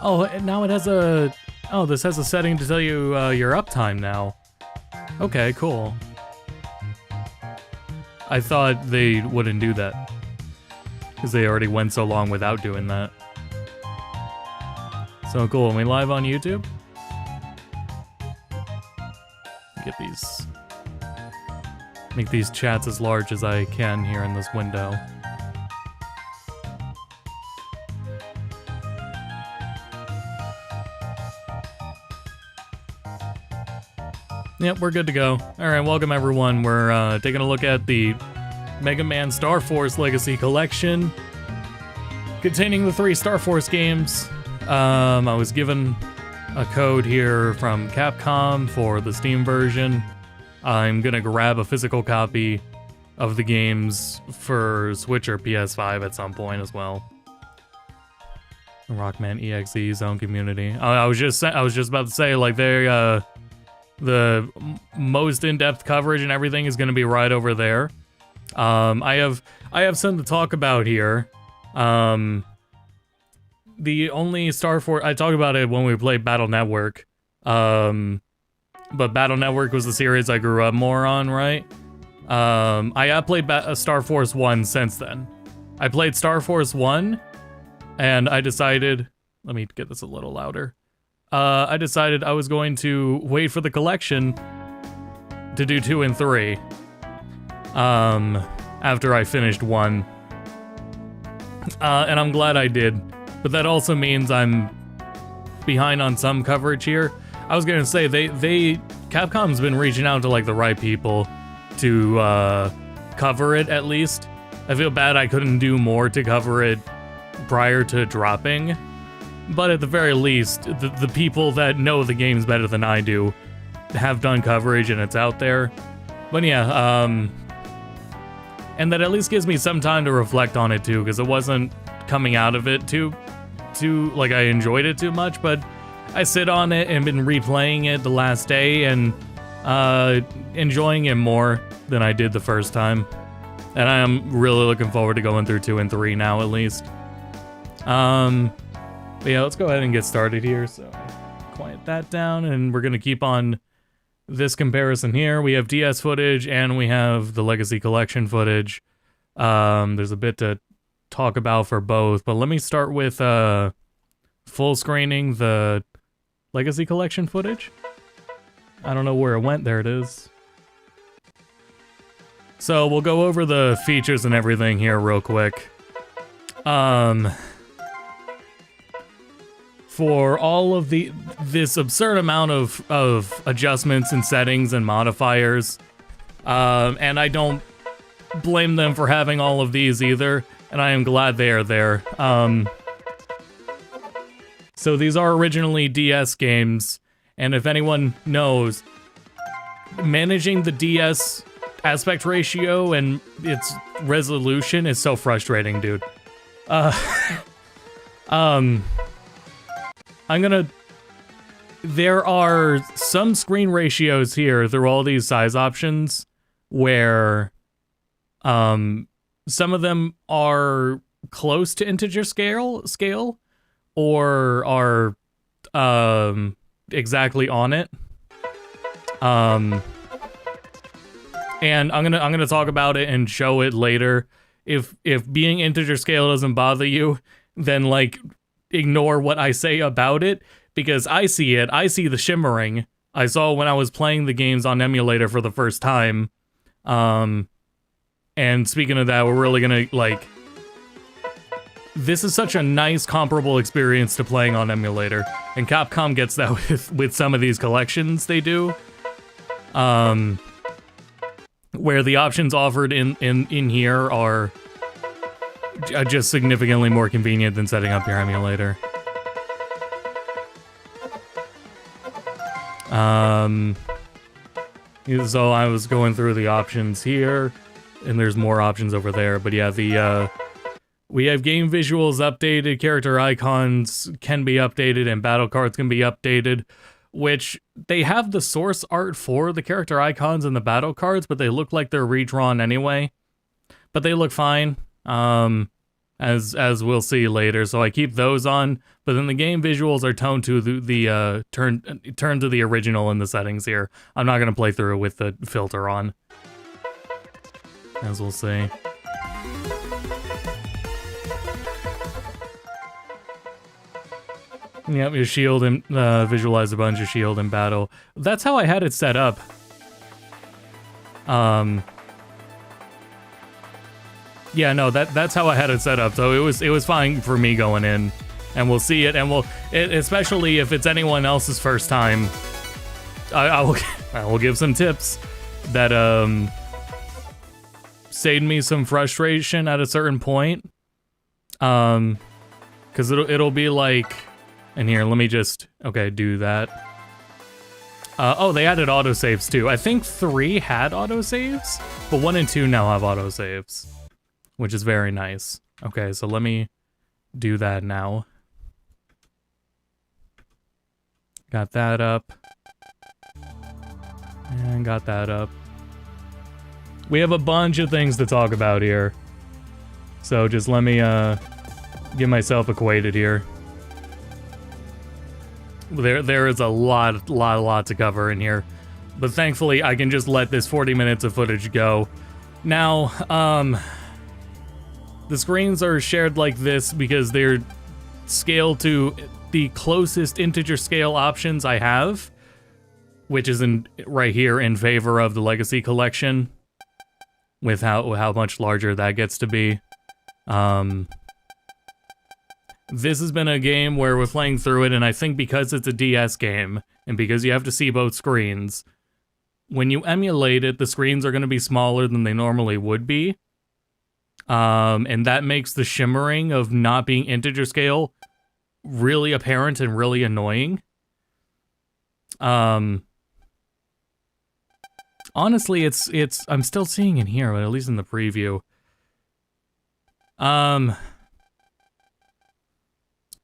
Oh, and now it has a... Oh, this has a setting to tell you your uptime now. Okay, cool. I thought they wouldn't do that, because they already went so long without doing that. So cool, and we live on YouTube? Get these... Make these chats as large as I can here in this window. Yep, we're good to go. Alright, welcome everyone. We're taking a look at the Mega Man Star Force Legacy Collection, containing the 3 Star Force games. I was given a code here from Capcom for the Steam version. I'm gonna grab a physical copy of the games for Switch or PS5 at some point as well. Rockman EXE Zone Community. I was just about to say, like, they the most in-depth coverage and everything is going to be right over there. I have something to talk about here. The only Star Force, I talked about it when we played Battle Network. But Battle Network was the series I grew up more on, right? I have played Star Force 1 since then. I played Star Force 1 and I decided, let me get this a little louder. I decided I was going to wait for the collection to do 2 and 3. After I finished 1. And I'm glad I did. But that also means I'm behind on some coverage here. I was gonna say, Capcom's been reaching out to, like, the right people to, cover it, at least. I feel bad I couldn't do more to cover it prior to dropping. But at the very least, the people that know the games better than I do have done coverage and it's out there. But yeah, and that at least gives me some time to reflect on it too, because it wasn't coming out of it too, like, I enjoyed it too much, but I sit on it and been replaying it the last day and enjoying it more than I did the first time. And I am really looking forward to going through 2 and 3 now, at least. But yeah, let's go ahead and get started here. So quiet that down, and we're gonna keep on this comparison here. We have DS footage and we have the Legacy Collection footage. There's a bit to talk about for both, but let me start with full screening the Legacy Collection footage. I don't know where it went. There it is. So we'll go over the features and everything here real quick. For all of this absurd amount of adjustments and settings and modifiers, and I don't blame them for having all of these either, and I am glad they are there. So these are originally DS games, and if anyone knows, managing the DS aspect ratio and its resolution is so frustrating, dude. There are some screen ratios here through all these size options where, some of them are close to integer scale, or are, exactly on it. And I'm gonna talk about it and show it later. If being integer scale doesn't bother you, then, like, ignore what I say about it, because I see it. I see the shimmering. I saw when I was playing the games on emulator for the first time. And speaking of that, we're really gonna, like, this is such a nice comparable experience to playing on emulator, and Capcom gets that with some of these collections they do. Where the options offered in here are just significantly more convenient than setting up your emulator. So I was going through the options here, and there's more options over there, but yeah, we have game visuals updated, character icons can be updated, and battle cards can be updated, which they have the source art for the character icons and the battle cards, but they look like they're redrawn anyway. But they look fine. as we'll see later. So I keep those on, but then the game visuals are toned to the turn to the original in the settings here. I'm not gonna play through it with the filter on, as we'll see. Yep, your shield and visualize a bunch of shield in battle. That's how I had it set up. Yeah, no, that's how I had it set up. So it was fine for me going in, and we'll see it, and especially if it's anyone else's first time, I will give some tips that saved me some frustration at a certain point. Because it'll be like, and here, let me just do that. Oh, they added autosaves too. I think 3 had autosaves, but 1 and 2 now have autosaves, which is very nice. Okay, so let me do that now. Got that up. And got that up. We have a bunch of things to talk about here. So just let me get myself acquainted here. There is a lot to cover in here, but thankfully I can just let this 40 minutes of footage go. Now, the screens are shared like this because they're scaled to the closest integer scale options I have, which is right here in favor of the Legacy Collection, with how much larger that gets to be. This has been a game where we're playing through it, and I think because it's a DS game, and because you have to see both screens, when you emulate it, the screens are going to be smaller than they normally would be. And that makes the shimmering of not being integer scale really apparent and really annoying. Honestly, I'm still seeing it here, at least in the preview.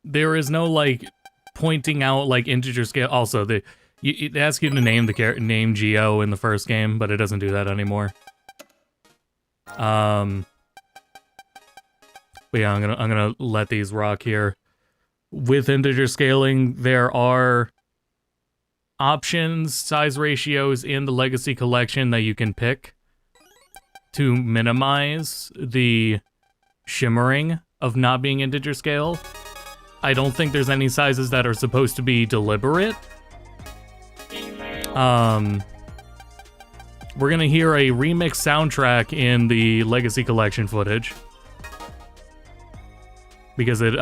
There is no, like, pointing out, like, integer scale. Also, it asks you to name the name Geo in the first game, but it doesn't do that anymore. But yeah, I'm gonna let these rock here. With integer scaling, there are options, size ratios in the Legacy Collection that you can pick to minimize the shimmering of not being integer scale. I don't think there's any sizes that are supposed to be deliberate. We're gonna hear a remix soundtrack in the Legacy Collection footage, because it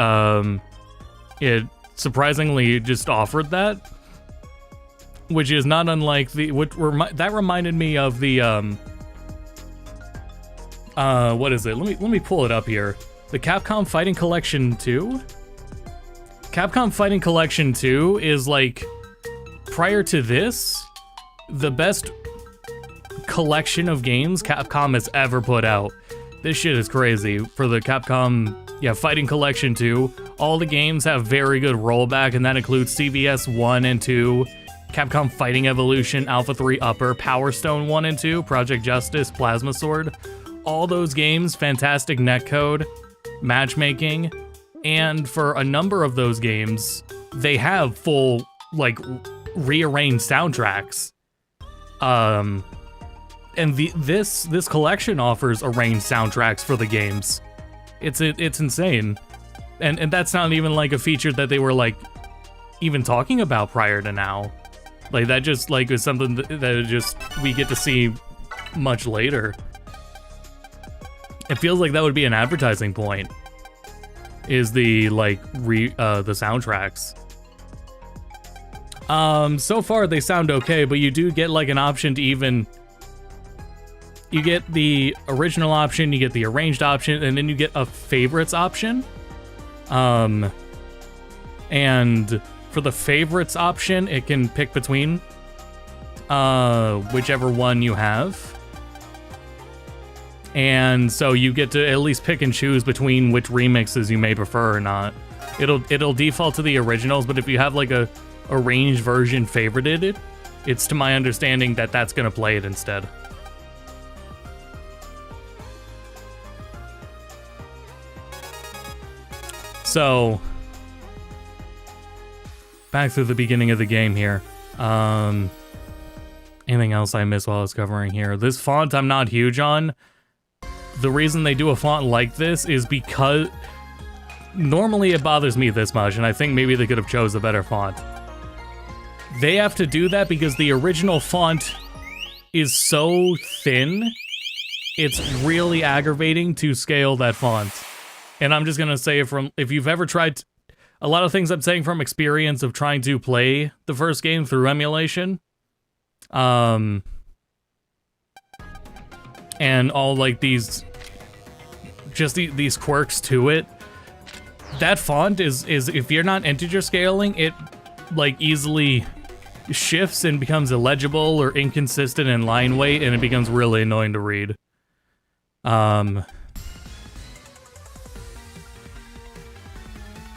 surprisingly just offered that, which is not unlike that reminded me of the what is it? Let me pull it up here. The Capcom Fighting Collection 2. Capcom Fighting Collection 2 is, like, prior to this, the best collection of games Capcom has ever put out. This shit is crazy. For the Capcom, Fighting Collection 2, all the games have very good rollback, and that includes CVS 1 and 2, Capcom Fighting Evolution, Alpha 3 Upper, Power Stone 1 and 2, Project Justice, Plasma Sword. All those games, fantastic netcode, matchmaking, and for a number of those games, they have full, like, rearranged soundtracks. And this collection offers arranged soundtracks for the games. It's insane. And that's not even, like, a feature that they were, like, even talking about prior to now. Like, that just, like, is something that just we get to see much later. It feels like that would be an advertising point, is the, like, the soundtracks. So far they sound okay, but you do get, like, an option to even... You get the original option, you get the arranged option, and then you get a favorites option. And for the favorites option, it can pick between whichever one you have. And so you get to at least pick and choose between which remixes you may prefer or not. It'll default to the originals, but if you have, like, a arranged version favorited, it's to my understanding that that's gonna play it instead. So, back to the beginning of the game here. Anything else I missed while I was covering here? This font I'm not huge on. The reason they do a font like this is because normally it bothers me this much, and I think maybe they could have chose a better font. They have to do that because the original font is so thin, it's really aggravating to scale that font. And I'm just gonna say if you've ever tried, a lot of things I'm saying from experience of trying to play the first game through emulation, and all like these quirks to it. That font is if you're not integer scaling, it like easily shifts and becomes illegible or inconsistent in line weight, and it becomes really annoying to read.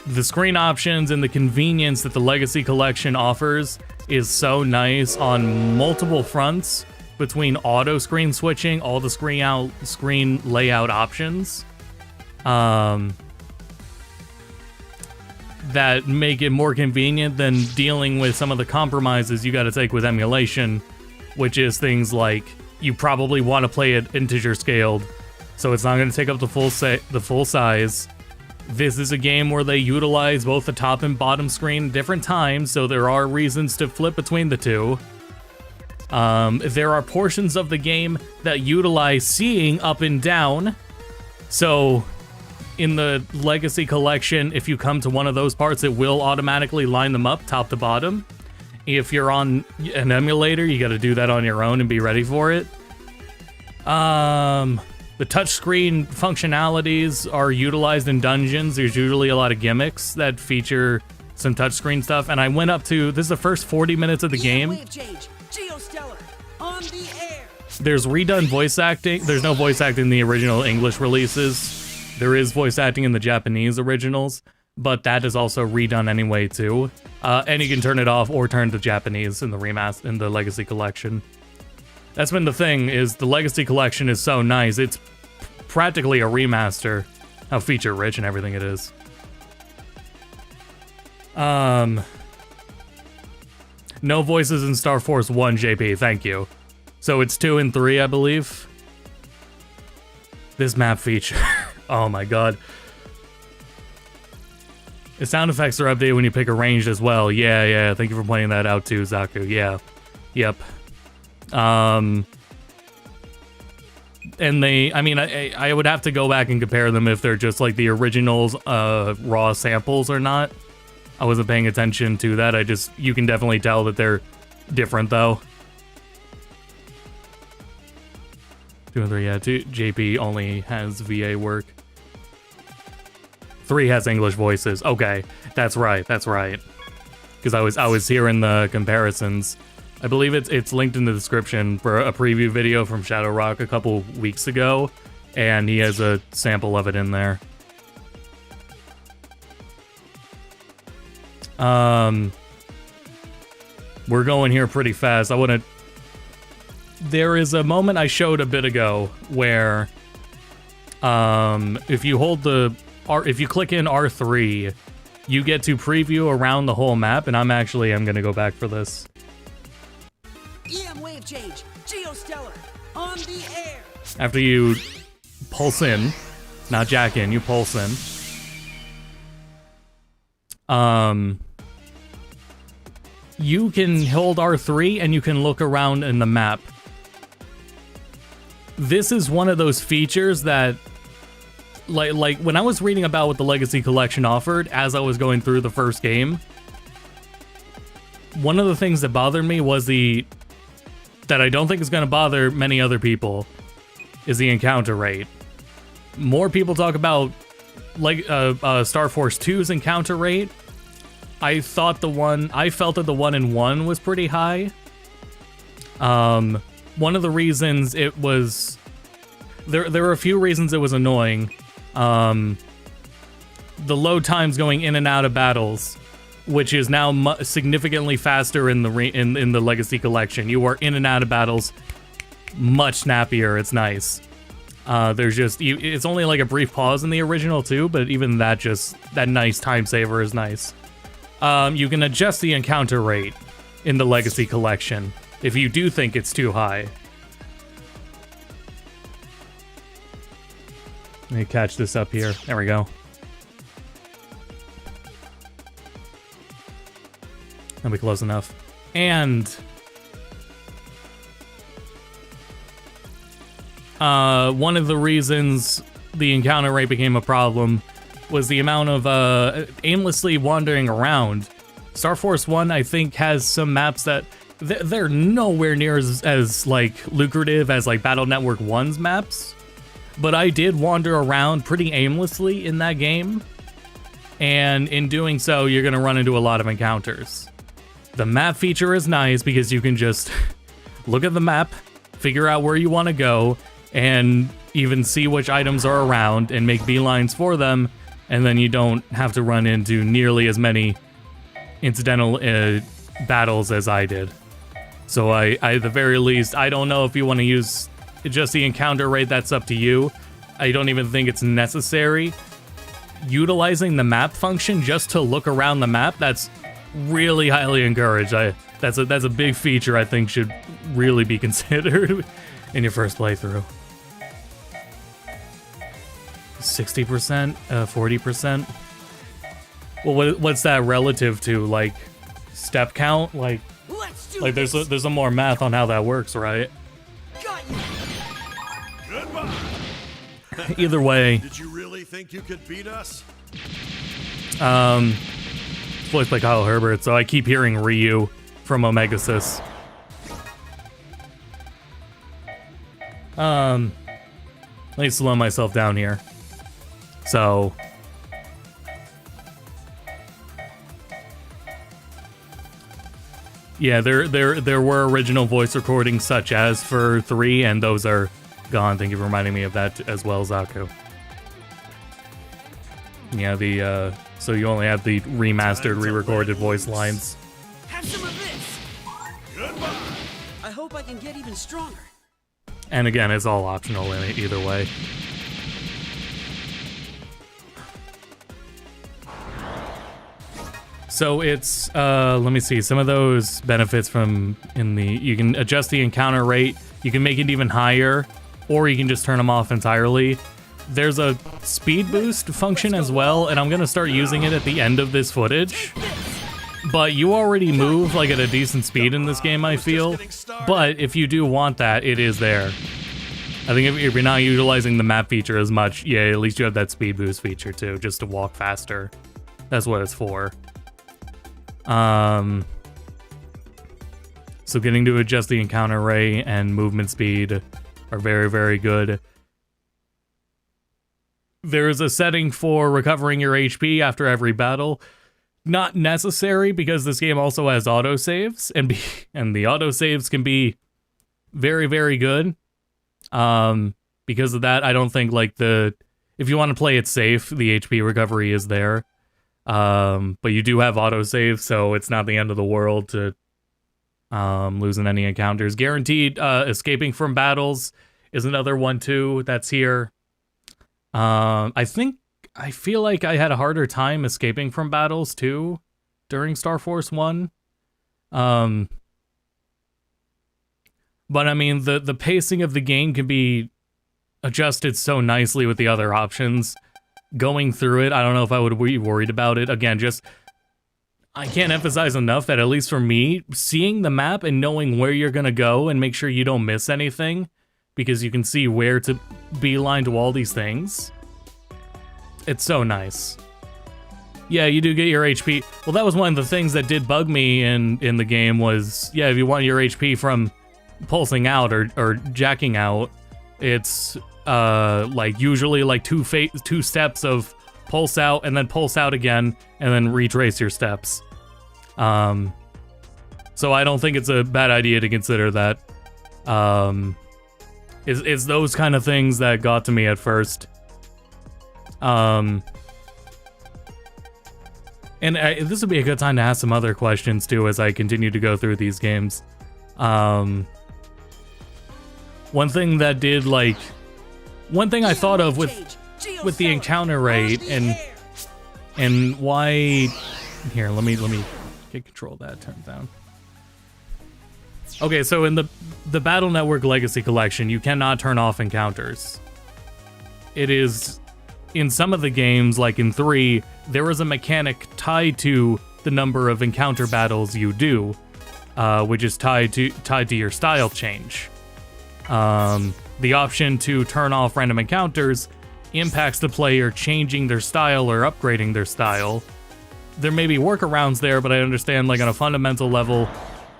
The screen options and the convenience that the Legacy Collection offers is so nice on multiple fronts, between auto screen switching, all the screen layout options, that make it more convenient than dealing with some of the compromises you got to take with emulation, which is things like you probably want to play it integer scaled, so it's not going to take up the full size. This is a game where they utilize both the top and bottom screen at different times, so there are reasons to flip between the two. There are portions of the game that utilize seeing up and down, so in the Legacy Collection, if you come to one of those parts, it will automatically line them up top to bottom. If you're on an emulator, you got to do that on your own and be ready for it. The touchscreen functionalities are utilized in dungeons. There's usually a lot of gimmicks that feature some touchscreen stuff. And I went up to, this is the first 40 minutes of the game. There's redone voice acting. There's no voice acting in the original English releases. There is voice acting in the Japanese originals, but that is also redone anyway too. And you can turn it off or turn to Japanese in the the Legacy Collection. That's been the thing, is the Legacy Collection is so nice. It's practically a remaster. How feature-rich and everything it is. No voices in Star Force 1, JP, thank you. So it's 2 and 3, I believe. This map feature. Oh my god. The sound effects are updated when you pick a range as well. Yeah, thank you for pointing that out too, Zaku. Yeah. Yep. And I would have to go back and compare them if they're just like the originals, raw samples or not. I wasn't paying attention to that. You can definitely tell that they're different though. 2 and 3, yeah. 2, JP only has VA work. 3 has English voices. Okay, that's right. Because I was hearing the comparisons. I believe it's linked in the description for a preview video from Shadow Rock a couple weeks ago, and he has a sample of it in there. We're going here pretty fast. There is a moment I showed a bit ago where, if you click in R3, you get to preview around the whole map, and I'm gonna go back for this. EM wave change, Geostellar, on the air. After you pulse in, not jack in, you pulse in. You can hold R3 and you can look around in the map. This is one of those features that, like when I was reading about what the Legacy Collection offered as I was going through the first game, one of the things that bothered me was that I don't think is going to bother many other people, is the encounter rate. More people talk about Star Force 2's encounter rate. I felt that the 1 in 1 was pretty high. One of the reasons it was... There were a few reasons it was annoying. The load times going in and out of battles, which is now significantly faster in the Legacy Collection. You are in and out of battles much snappier. It's nice. There's just, it's only like a brief pause in the original too, but even that nice time saver is nice. You can adjust the encounter rate in the Legacy Collection if you do think it's too high. Let me catch this up here. There we go. That'll be close enough. And one of the reasons the encounter rate became a problem was the amount of aimlessly wandering around. Star Force 1, I think, has some maps that they're nowhere near as like lucrative as like Battle Network 1's maps. But I did wander around pretty aimlessly in that game. And in doing so, you're going to run into a lot of encounters. The map feature is nice because you can just look at the map, figure out where you want to go, and even see which items are around and make beelines for them, and then you don't have to run into nearly as many incidental battles as I did. So I, at the very least, I don't know if you want to use just the encounter rate, that's up to you. I don't even think it's necessary. Utilizing the map function just to look around the map, that's really highly encouraged. That's a big feature I think should really be considered in your first playthrough. 60%, 40%. Well, what's that relative to? Like step count? Like there's a more math on how that works, right? Got you. Goodbye. Either way. Did you really think you could beat us? Voiced by Kyle Herbert, so I keep hearing Ryu from Omegasys. Let me slow myself down here. So yeah, there were original voice recordings such as for 3, and those are gone. Thank you for reminding me of that as well, Zaku. Yeah, so you only have the remastered, re-recorded voice lines. Have some of this. Goodbye. I hope I can get even stronger. And again, it's all optional in it either way. So it's, let me see, some of those benefits from you can adjust the encounter rate, you can make it even higher, or you can just turn them off entirely. There's a speed boost function as well, and I'm gonna start using it at the end of this footage. But you already move like at a decent speed in this game, I feel. But if you do want that, it is there. I think if you're not utilizing the map feature as much, yeah, at least you have that speed boost feature too, just to walk faster. That's what it's for. So getting to adjust the encounter rate and movement speed are very, very good. There is a setting for recovering your HP after every battle. Not necessary because this game also has autosaves, and the autosaves can be very, very good. Because of that, I don't think like if you want to play it safe, the HP recovery is there. But you do have autosave, so it's not the end of the world to losing any encounters. Guaranteed escaping from battles is another one too that's here. I feel like I had a harder time escaping from battles too during Star Force 1. But I mean, the pacing of the game can be adjusted so nicely with the other options. Going through it, I don't know if I would be worried about it. Again, I can't emphasize enough that at least for me, seeing the map and knowing where you're gonna go and make sure you don't miss anything, because you can see where to beeline to all these things. It's so nice. Yeah, you do get your HP. Well, that was one of the things that did bug me in the game was, yeah, if you want your HP from pulsing out or jacking out, it's like usually like two steps of pulse out and then pulse out again and then retrace your steps. So I don't think it's a bad idea to consider that. It's those kind of things that got to me at first. And this would be a good time to ask some other questions too as I continue to go through these games. One thing that did like One thing I thought of with the encounter rate and why here, let me get control of that, turn it down. Okay, so in the Battle Network Legacy Collection, you cannot turn off encounters. It is in some of the games, like in 3, there is a mechanic tied to the number of encounter battles you do, which is tied to your style change. The option to turn off random encounters impacts the player changing their style or upgrading their style. There may be workarounds there, but I understand, like, on a fundamental level,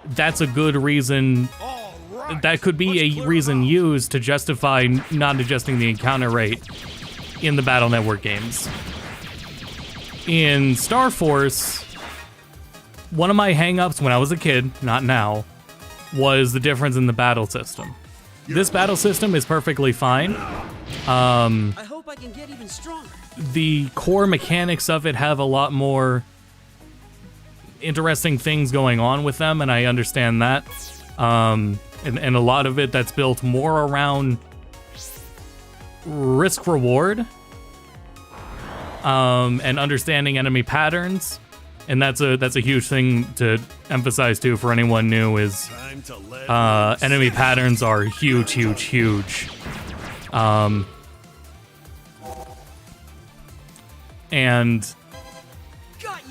that's a good reason. That could be a reason used to justify not adjusting the encounter rate in the Battle Network games. In Star Force, one of my hang-ups when I was a kid, not now, was the difference in the battle system. This battle system is perfectly fine. I hope I can get even stronger. The core mechanics of it have a lot more interesting things going on with them, and I understand that. And a lot of it that's built more around risk-reward and understanding enemy patterns. And that's a huge thing to emphasize too for anyone new is enemy patterns are huge.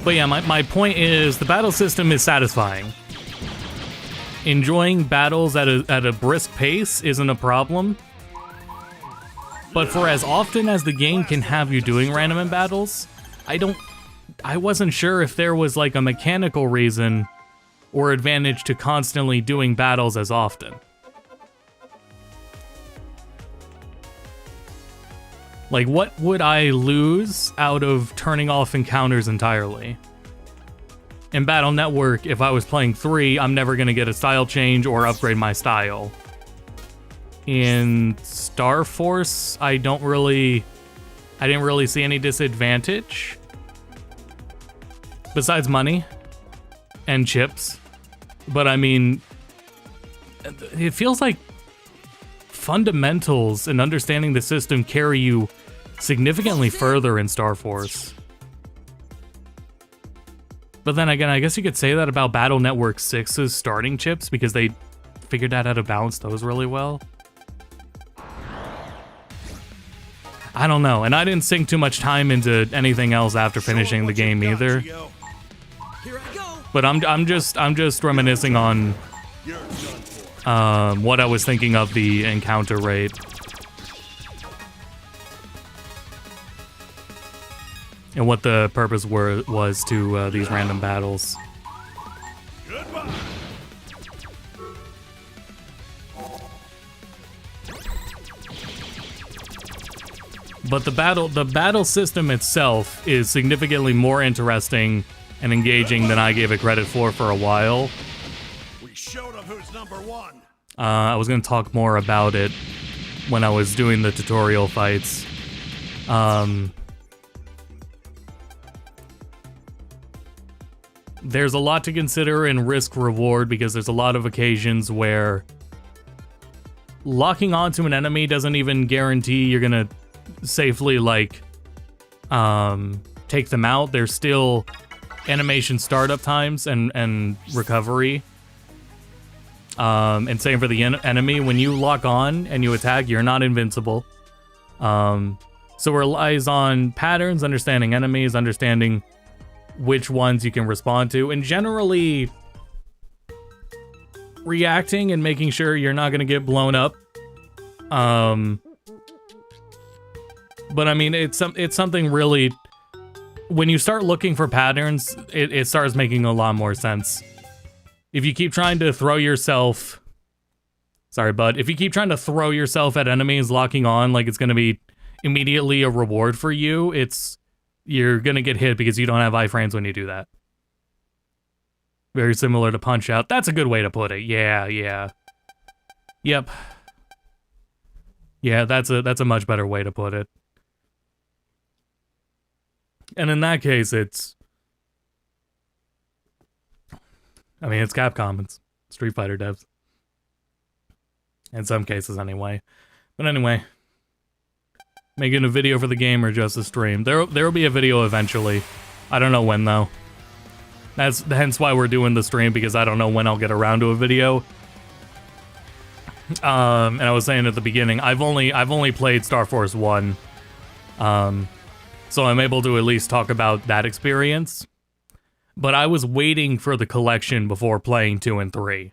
But yeah, my point is the battle system is satisfying. Enjoying battles at a brisk pace isn't a problem. But for as often as the game can have you doing random battles, I wasn't sure if there was like a mechanical reason or advantage to constantly doing battles as often. Like, what would I lose out of turning off encounters entirely? In Battle Network, if I was playing 3, I'm never going to get a style change or upgrade my style. In Star Force, I didn't really see any disadvantage. Besides money and chips. But I mean, it feels like fundamentals and understanding the system carry you significantly further in Star Force. But then again, I guess you could say that about Battle Network 6's starting chips because they figured out how to balance those really well. I don't know, and I didn't sink too much time into anything else after finishing the game either. Here I go. But I'm just reminiscing on what I was thinking of the encounter rate. And what the purpose was to these random battles. Goodbye. But the battle system itself is significantly more interesting and engaging than I gave it credit for a while. We showed them who's number 1. I was going to talk more about it when I was doing the tutorial fights. There's a lot to consider in risk-reward because there's a lot of occasions where locking onto an enemy doesn't even guarantee you're going to safely, like, take them out. There's still animation startup times and recovery. And same for the enemy. When you lock on and you attack, you're not invincible. So it relies on patterns, understanding enemies, understanding which ones you can respond to, and generally reacting and making sure you're not going to get blown up. But I mean, it's something really, when you start looking for patterns, it starts making a lot more sense. If you keep trying to throw yourself, sorry, bud, if you keep trying to throw yourself at enemies locking on like it's going to be immediately a reward for you, you're going to get hit because you don't have iframes when you do that. Very similar to Punch-Out. That's a good way to put it. Yeah. Yep. Yeah, that's a much better way to put it. And in that case, it's Capcom. It's Street Fighter devs. In some cases, anyway. But anyway, Making a video for the game or just a stream? There will be a video eventually. I don't know when though. That's hence why we're doing the stream, because I don't know when I'll get around to a video. And I was saying at the beginning, I've only played Star Force 1. So I'm able to at least talk about that experience. But I was waiting for the collection before playing 2 and 3.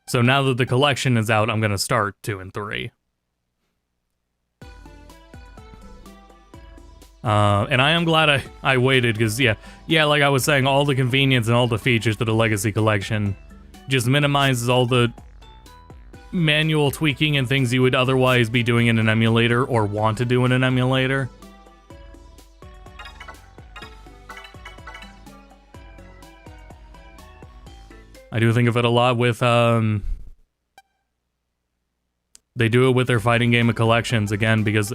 So now that the collection is out, I'm going to start 2 and 3. And I am glad I waited, because yeah, like I was saying, all the convenience and all the features to the Legacy Collection just minimizes all the manual tweaking and things you would otherwise be doing in an emulator or want to do in an emulator. I do think of it a lot with, they do it with their fighting game collections, again, because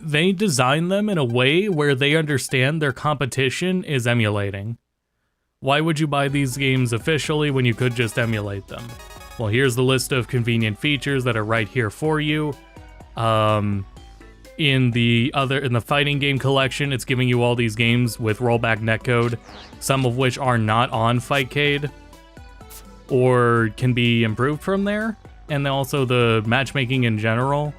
they design them in a way where they understand their competition is emulating. Why would you buy these games officially when you could just emulate them? Well, here's the list of convenient features that are right here for you. In the fighting game collection, it's giving you all these games with rollback netcode, some of which are not on Fightcade or can be improved from there, and then also the matchmaking in general.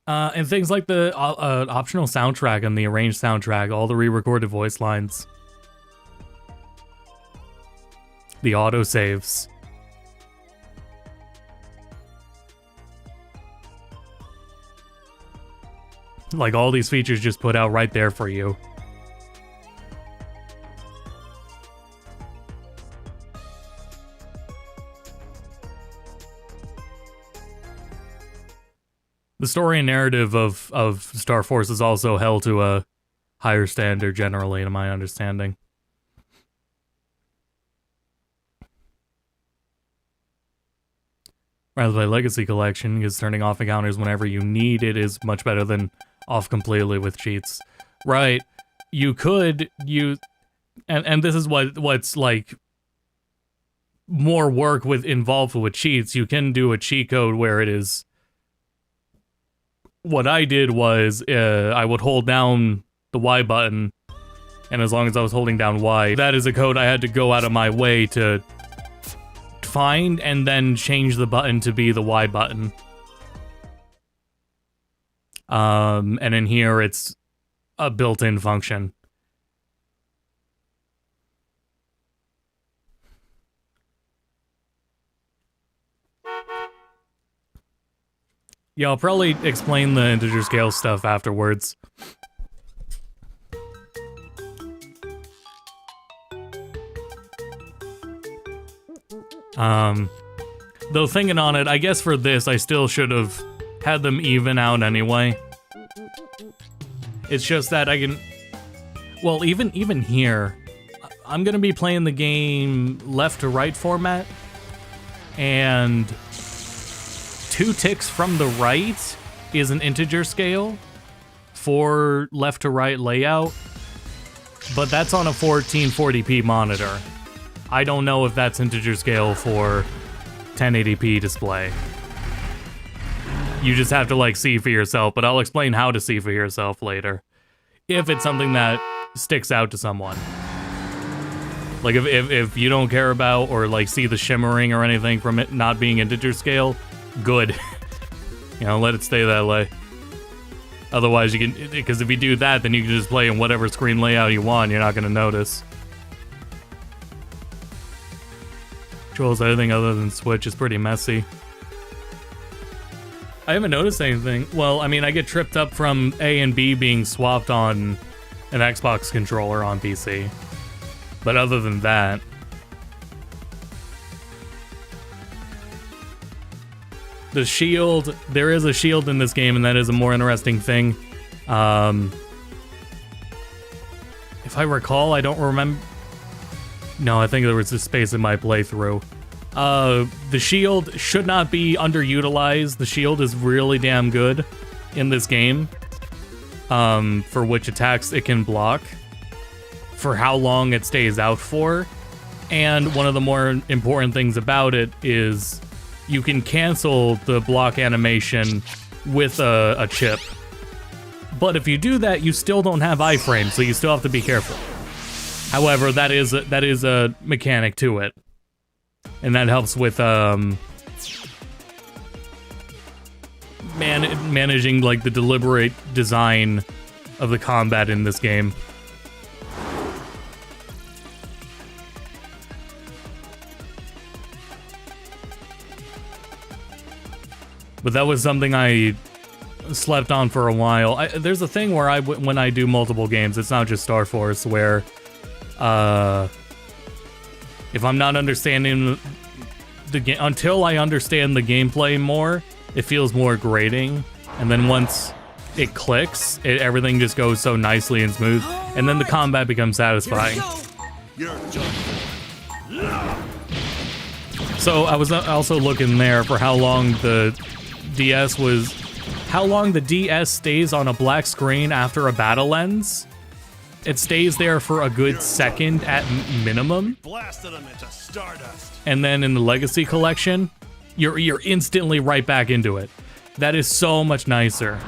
And things like the optional soundtrack and the arranged soundtrack, all the re-recorded voice lines, the autosaves. Like, all these features just put out right there for you. The story and narrative of Star Force is also held to a higher standard generally, in my understanding. Rather than Legacy Collection, because turning off encounters whenever you need it is much better than off completely with cheats. Right, you could use... And this is what's like more work involved with cheats. You can do a cheat code where it is... What I did was, I would hold down the Y button, and as long as I was holding down Y, that is a code I had to go out of my way to find, and then change the button to be the Y button. And in here, it's a built-in function. Yeah, I'll probably explain the integer scale stuff afterwards. Though thinking on it, I guess for this, I still should have had them even out anyway. It's just that I can... Well, even here, I'm gonna be playing the game left to right format, and 2 ticks from the right is an integer scale for left to right layout, but that's on a 1440p monitor. I don't know if that's integer scale for 1080p display. You just have to like see for yourself, but I'll explain how to see for yourself later, if it's something that sticks out to someone. Like if you don't care about or like see the shimmering or anything from it not being integer scale, good. You know, let it stay that way. Otherwise, you can, because if you do that, then you can just play in whatever screen layout you want. You're not going to notice. Controls anything other than Switch is pretty messy. I haven't noticed anything. Well, I mean, I get tripped up from A and B being swapped on an Xbox controller on PC. But other than that... The shield, there is a shield in this game, and that is a more interesting thing. If I recall, I don't remember... No, I think there was a space in my playthrough. The shield should not be underutilized. The shield is really damn good in this game. For which attacks it can block. For how long it stays out for. And one of the more important things about it is you can cancel the block animation with a chip. But if you do that, you still don't have iframes, so you still have to be careful. However, that is a mechanic to it. And that helps with managing like the deliberate design of the combat in this game. But that was something I slept on for a while. There's a thing where when I do multiple games, it's not just Star Force, where if I'm not understanding the game, until I understand the gameplay more, it feels more grating. And then once it clicks, everything just goes so nicely and smooth. And then the combat becomes satisfying. You're done. So I was also looking there for how long the DS stays on a black screen after a battle ends. It stays there for a good second at minimum. Blasted them into stardust. And then in the Legacy Collection, you're instantly right back into it. That is so much nicer.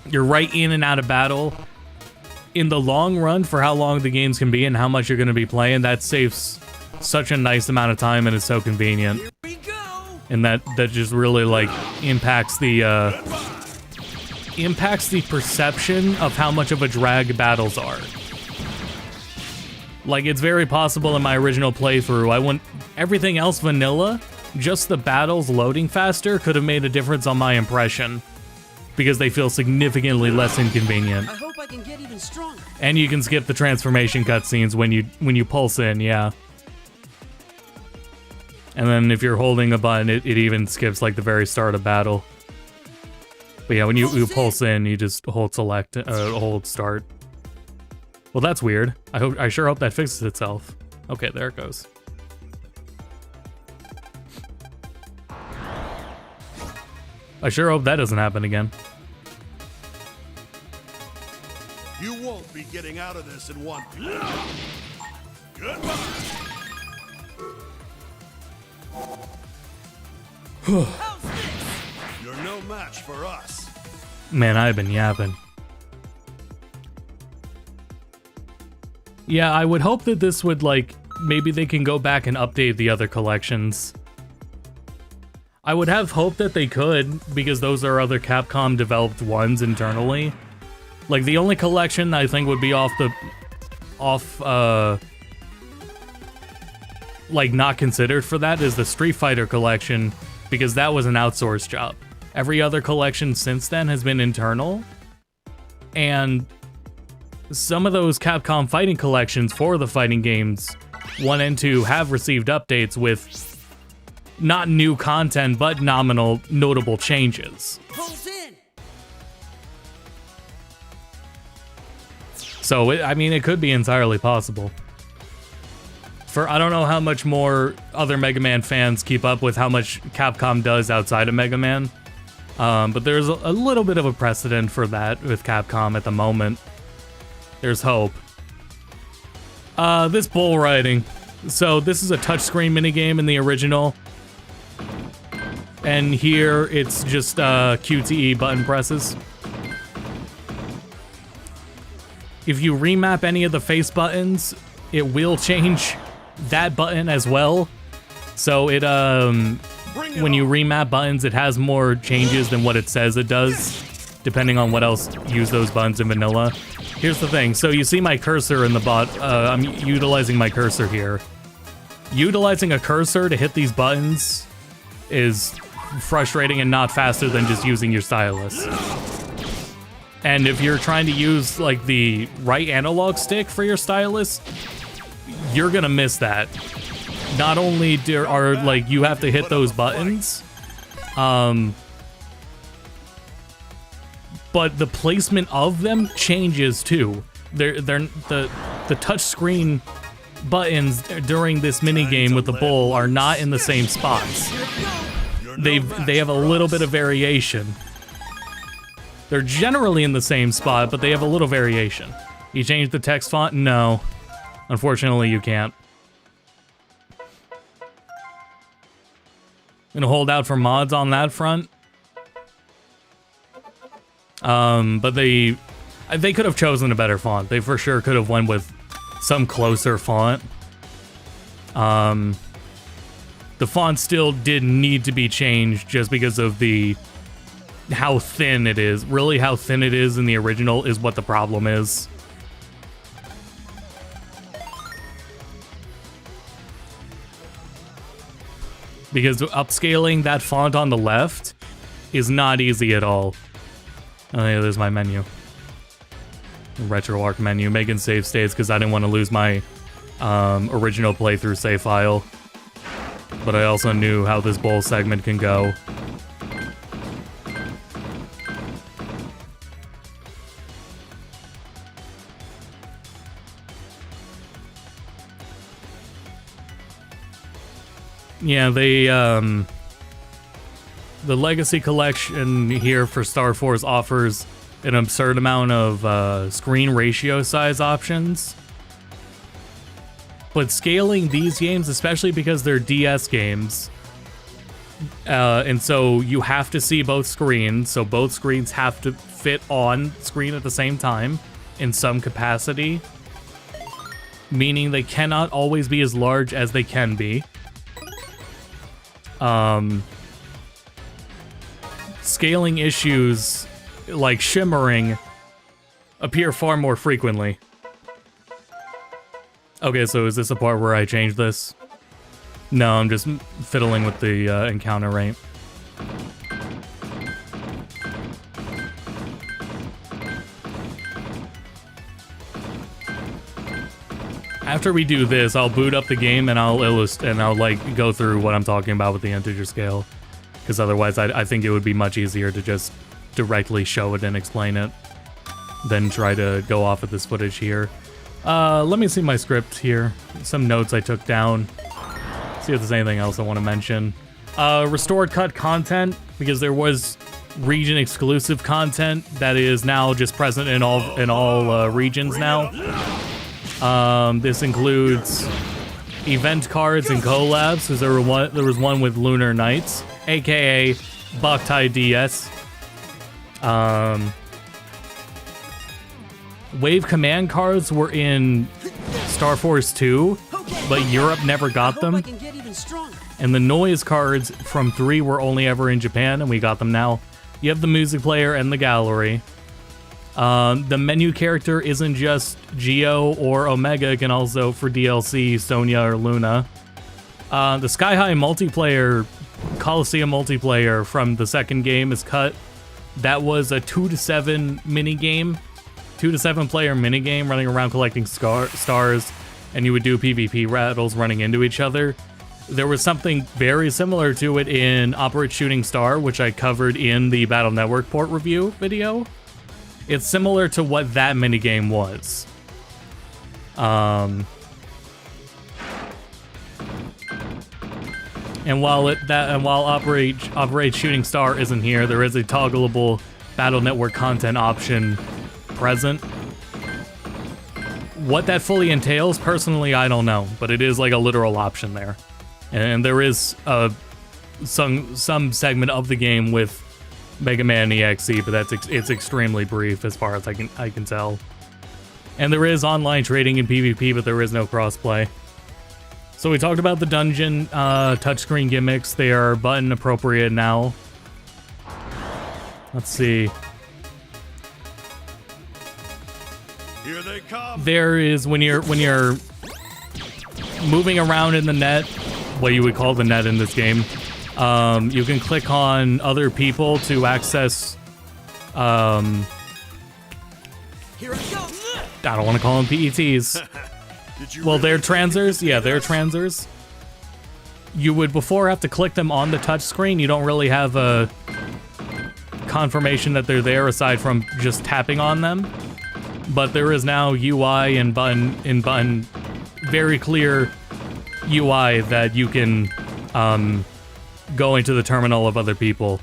You're right in and out of battle. In the long run, for how long the games can be and how much you're going to be playing, that saves such a nice amount of time and is so convenient. Here we go. And that just really like impacts the perception of how much of a drag battles are. Like, it's very possible in my original playthrough, I want everything else vanilla, just the battles loading faster could have made a difference on my impression, because they feel significantly less inconvenient. I hope I can get even stronger. And you can skip the transformation cutscenes when you pulse in, yeah. And then if you're holding a button, it even skips like the very start of battle. But yeah, when you pulse in, you just hold select, hold start. Well, that's weird. I sure hope that fixes itself. Okay, there it goes. I sure hope that doesn't happen again. You won't be getting out of this in one. Goodbye. You're no match for us. Man, I've been yapping. Yeah, I would hope that this would, like, maybe they can go back and update the other collections. I would have hoped that they could, because those are other Capcom developed ones internally. Like, the only collection I think would be like, not considered for that is the Street Fighter collection, because that was an outsourced job. Every other collection since then has been internal, and some of those Capcom fighting collections for the fighting games 1 and 2 have received updates with not new content, but nominal notable changes. Pulse in. So, I mean, it could be entirely possible. I don't know how much more other Mega Man fans keep up with how much Capcom does outside of Mega Man. But there's a little bit of a precedent for that with Capcom at the moment. There's hope. This bull riding. So this is a touchscreen minigame in the original. And here it's just QTE button presses. If you remap any of the face buttons, it will change that button as well. So it when you remap buttons, it has more changes than what it says it does, depending on what else use those buttons in vanilla. Here's the thing. So you see my cursor in the I'm utilizing my cursor here. Utilizing a cursor to hit these buttons is frustrating and not faster than just using your stylus. And if you're trying to use like the right analog stick for your stylus, you're gonna miss that. Not only are like you have to hit those buttons, but the placement of them changes too. The touchscreen buttons during this minigame with the bull are not in the same spots. They have a little bit of variation. They're generally in the same spot, but they have a little variation. You change the text font? No. Unfortunately, you can't. Gonna hold out for mods on that front. But they could have chosen a better font. They for sure could have went with some closer font. The font still did need to be changed just because of how thin it is. Really, how thin it is in the original is what the problem is. Because upscaling that font on the left is not easy at all. Oh yeah, there's my menu. RetroArch menu. Making save states because I didn't want to lose my original playthrough save file. But I also knew how this bowl segment can go. Yeah, the Legacy Collection here for Star Force offers an absurd amount of screen ratio size options. But scaling these games, especially because they're DS games, and so you have to see both screens, so both screens have to fit on screen at the same time in some capacity, meaning they cannot always be as large as they can be. Scaling issues like shimmering appear far more frequently. Okay, so is this a part where I change this? No, I'm just fiddling with the encounter rate. After we do this, I'll boot up the game and I'll like go through what I'm talking about with the integer scale, because otherwise I think it would be much easier to just directly show it and explain it than try to go off of this footage here. Let me see my script here. Some notes I took down. See if there's anything else I want to mention. Restored cut content, because there was region exclusive content that is now just present in all regions now. This includes event cards and collabs, because there was one with Lunar Knights, aka Boktai DS. Wave command cards were in Star Force 2, but Europe never got them. And the noise cards from 3 were only ever in Japan, and we got them now. You have the music player and the gallery. The menu character isn't just Geo or Omega, it can also, for DLC, Sonya or Luna. The Sky High multiplayer, Coliseum multiplayer from the second game is cut. That was a 2 to 7 minigame. 2 to 7 player minigame running around collecting stars, and you would do PvP battles running into each other. There was something very similar to it in Operate Shooting Star, which I covered in the Battle Network port review video. It's similar to what that minigame was. And while Operate Shooting Star isn't here, there is a toggleable Battle Network content option present. What that fully entails, personally, I don't know, but it is like a literal option there. And there is some segment of the game with Mega Man EXE, but it's extremely brief as far as I can tell. And there is online trading in PvP, but there is no crossplay. So we talked about the dungeon touchscreen gimmicks. They are button appropriate now. Let's see. Here they come. There is when you're moving around in the net, what you would call the net in this game. You can click on other people to access. Here I go. I don't want to call them PETs. Well, they're transers. Yeah, they're transers. You would before have to click them on the touch screen. You don't really have a confirmation that they're there aside from just tapping on them. But there is now UI and button, very clear UI that you can go into the terminal of other people.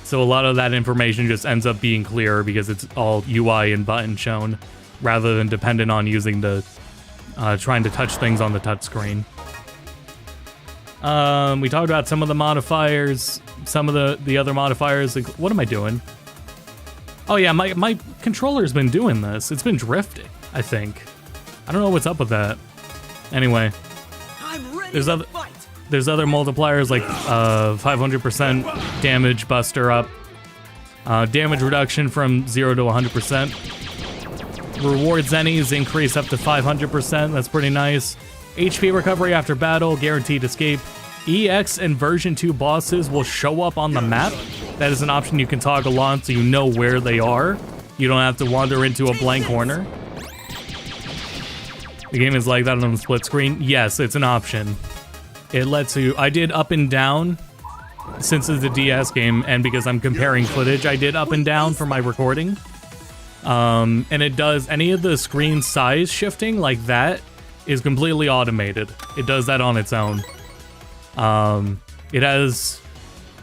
So a lot of that information just ends up being clearer because it's all UI and button shown, rather than dependent on using the trying to touch things on the touch screen. We talked about some of the modifiers, some of the other modifiers. Like, what am I doing? Oh yeah, my controller's been doing this. It's been drifting, I think. I don't know what's up with that. Anyway, there's other multipliers like 500% damage buster up, damage reduction from 0 to 100%. Reward zennies increase up to 500%. That's pretty nice. HP recovery after battle, guaranteed escape. EX and version 2 bosses will show up on the map. That is an option you can toggle on so you know where they are. You don't have to wander into a blank corner. The game is like that on the split screen. Yes, it's an option. It lets you... I did up and down since it's a DS game, and because I'm comparing footage, I did up and down for my recording. And it does any of the screen size shifting like that is completely automated. It does that on its own. It has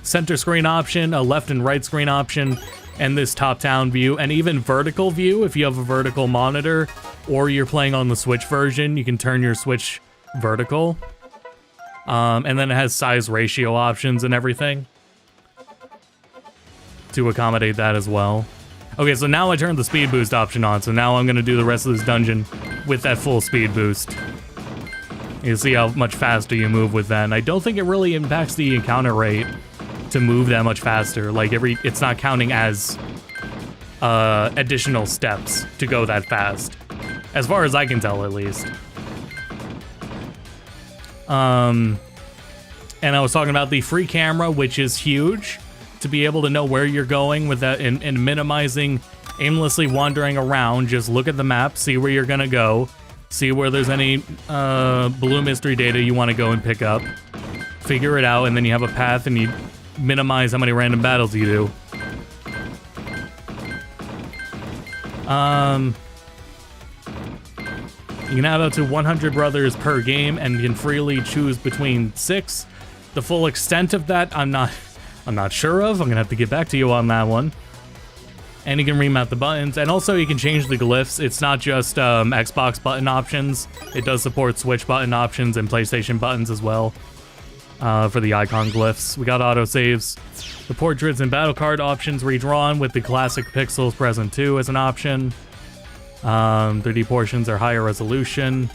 center screen option, a left and right screen option, and this top-down view, and even vertical view if you have a vertical monitor, or you're playing on the Switch version, you can turn your Switch vertical. And then it has size ratio options and everything to accommodate that as well. Okay, so now I turned the speed boost option on, so now I'm gonna do the rest of this dungeon with that full speed boost. You see how much faster you move with that, and I don't think it really impacts the encounter rate to move that much faster. Like, it's not counting as additional steps to go that fast. As far as I can tell, at least. And I was talking about the free camera, which is huge, to be able to know where you're going with that, and minimizing aimlessly wandering around. Just look at the map, see where you're gonna go, see where there's any blue mystery data you want to go and pick up, figure it out, and then you have a path and you minimize how many random battles you do. You can have up to 100 brothers per game and can freely choose between 6. The full extent of that, I'm not sure of. I'm gonna have to get back to you on that one. And you can remount the buttons, and also you can change the glyphs. It's not just Xbox button options. It does support Switch button options and PlayStation buttons as well for the icon glyphs. We got autosaves. The portraits and battle card options redrawn with the classic pixels present too as an option. 3D portions are higher resolution.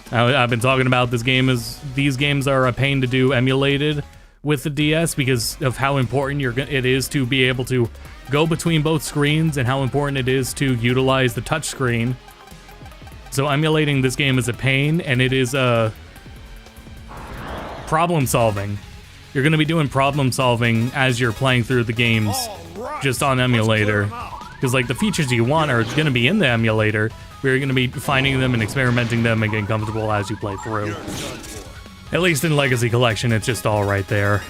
I've been talking about these games are a pain to do emulated with the DS because of how important it is to be able to go between both screens and how important it is to utilize the touchscreen. So emulating this game is a pain, and it is problem solving. You're going to be doing problem solving as you're playing through the games just on emulator. Because like the features you want are going to be in the emulator, where you're going to be finding them and experimenting them and getting comfortable as you play through. At least in Legacy Collection, it's just all right there.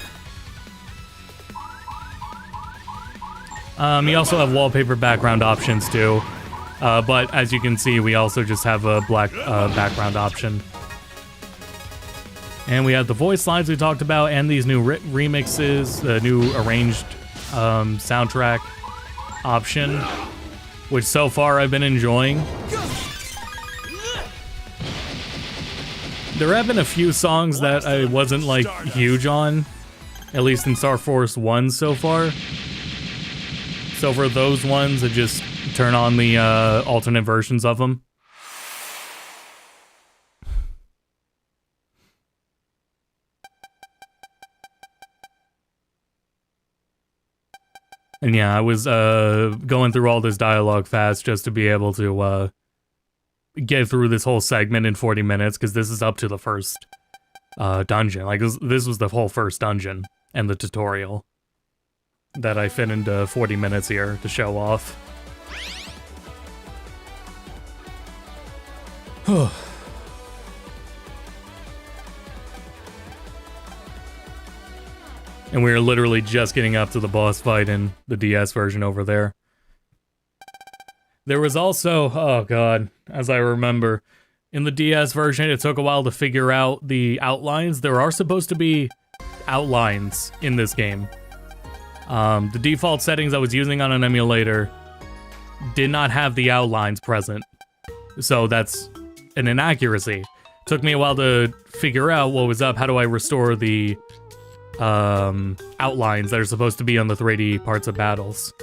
You also have wallpaper background options too, but as you can see, we also just have a black background option. And we have the voice lines we talked about, and these new remixes, the new arranged soundtrack option, which so far I've been enjoying. There have been a few songs that I wasn't like huge on, at least in Star Force 1 so far. So for those ones, I just turn on the alternate versions of them. And yeah, I was going through all this dialogue fast just to be able to get through this whole segment in 40 minutes, because this is up to the first dungeon. Like, this was the whole first dungeon and the tutorial that I fit into 40 minutes here to show off. And we are literally just getting up to the boss fight in the DS version over there. There was also, oh god, as I remember, in the DS version, it took a while to figure out the outlines. There are supposed to be outlines in this game. The default settings I was using on an emulator did not have the outlines present. So that's an inaccuracy. Took me a while to figure out what was up. How do I restore the outlines that are supposed to be on the 3D parts of battles?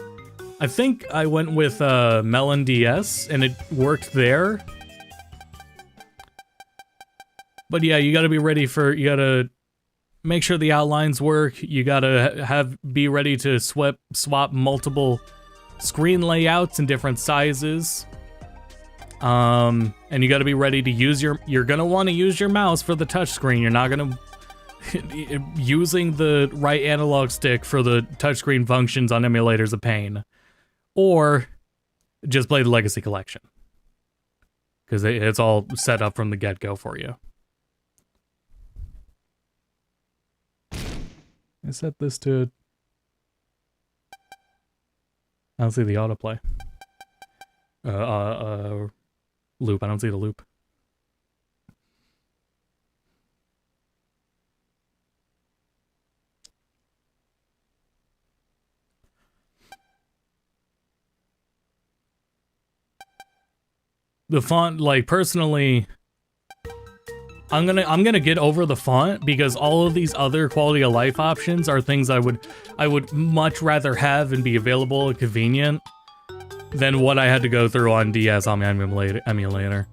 I think I went with Melon DS, and it worked there. But yeah, you gotta be ready for, you gotta make sure the outlines work. You gotta be ready to swap multiple screen layouts in different sizes. And you gotta be ready to use you're gonna want to use your mouse for the touchscreen. You're not gonna, using the right analog stick for the touchscreen functions on emulators a pain. Or just play the Legacy Collection, because it's all set up from the get-go for you. I set this to... I don't see the autoplay. Loop. I don't see the loop. The font, like, personally, I'm gonna get over the font, because all of these other quality of life options are things I would much rather have and be available and convenient than what I had to go through on DS on my emulator.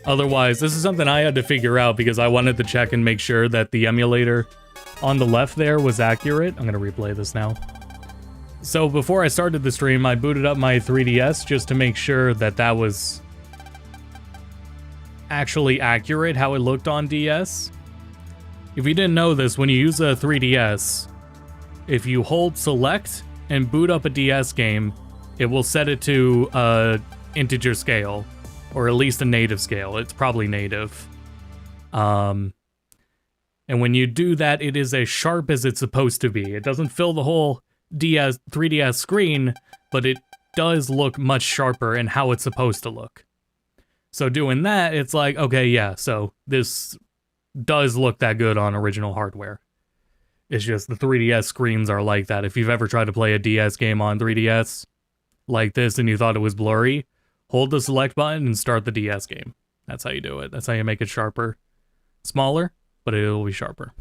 Otherwise, this is something I had to figure out, because I wanted to check and make sure that the emulator on the left there was accurate. I'm gonna replay this now. So before I started the stream, I booted up my 3DS just to make sure that that was actually accurate, how it looked on DS. If you didn't know this, when you use a 3DS, if you hold select and boot up a DS game, it will set it to integer scale, or at least a native scale. It's probably native. And when you do that, it is as sharp as it's supposed to be. It doesn't fill the whole 3DS screen, but it does look much sharper in how it's supposed to look. So doing that, it's like, okay, yeah, so this does look that good on original hardware. It's just the 3DS screens are like that. If you've ever tried to play a DS game on 3DS like this and you thought it was blurry, hold the select button and start the DS game. That's how you do it. That's how you make it sharper. Smaller, but it'll be sharper.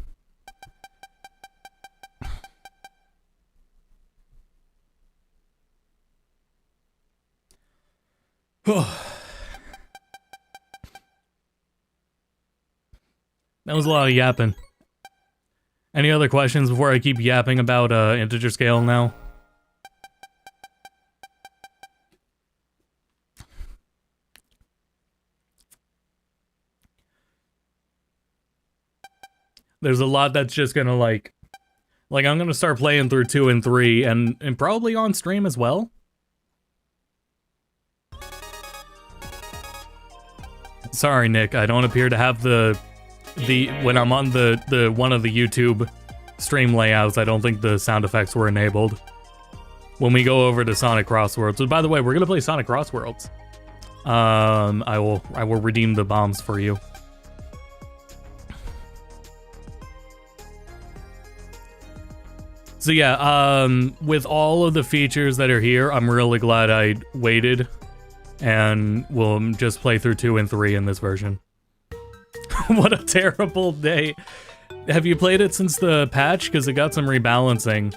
That was a lot of yapping. Any other questions before I keep yapping about integer scale now? There's a lot that's just gonna like I'm gonna start playing through 2 and 3 and probably on stream as well. Sorry, Nick, I don't appear to have the when I'm on the one of the YouTube stream layouts, I don't think the sound effects were enabled. When we go over to Sonic Crossworlds, so by the way, we're gonna play Sonic Crossworlds. I will redeem the bombs for you. So yeah, with all of the features that are here, I'm really glad I waited, and we'll just play through 2 and 3 in this version. What a terrible day. Have you played it since the patch? Because it got some rebalancing.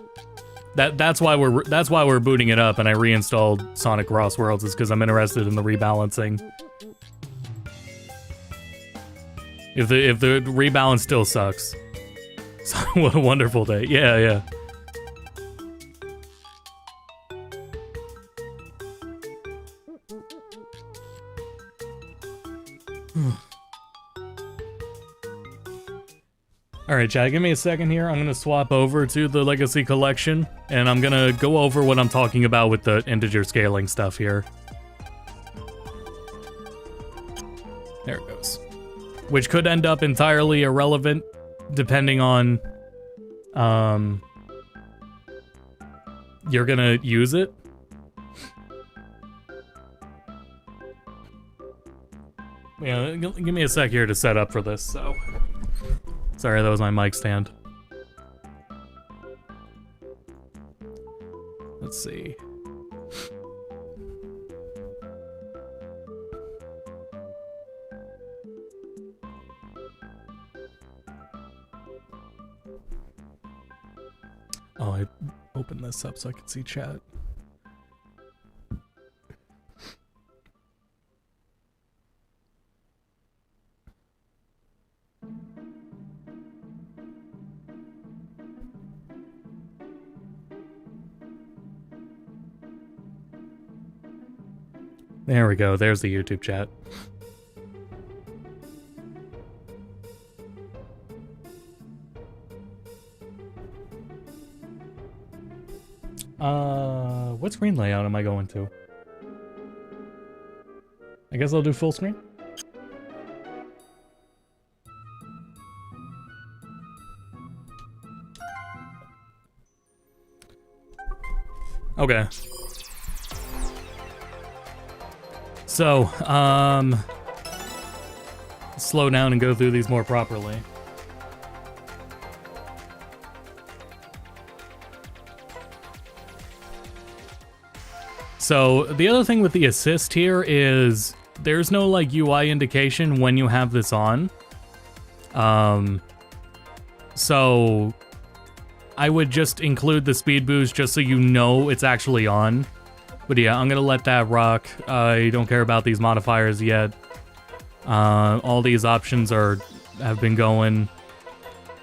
That's why we're booting it up, and I reinstalled Sonic Crossworlds, is because I'm interested in the rebalancing. If the rebalance still sucks. What a wonderful day. Yeah. Alright, chat, give me a second here. I'm going to swap over to the Legacy Collection, and I'm going to go over what I'm talking about with the integer scaling stuff here. There it goes. Which could end up entirely irrelevant, depending on, you're going to use it. Yeah, give me a sec here to set up for this, so... Sorry, that was my mic stand. Let's see. Oh, I opened this up so I could see chat. There we go. There's the YouTube chat. What screen layout am I going to? I guess I'll do full screen. Okay. So, slow down and go through these more properly. So, the other thing with the assist here is there's no, like, UI indication when you have this on. So I would just include the speed boost just so you know it's actually on. But yeah, I'm gonna let that rock. I don't care about these modifiers yet. All these options have been going.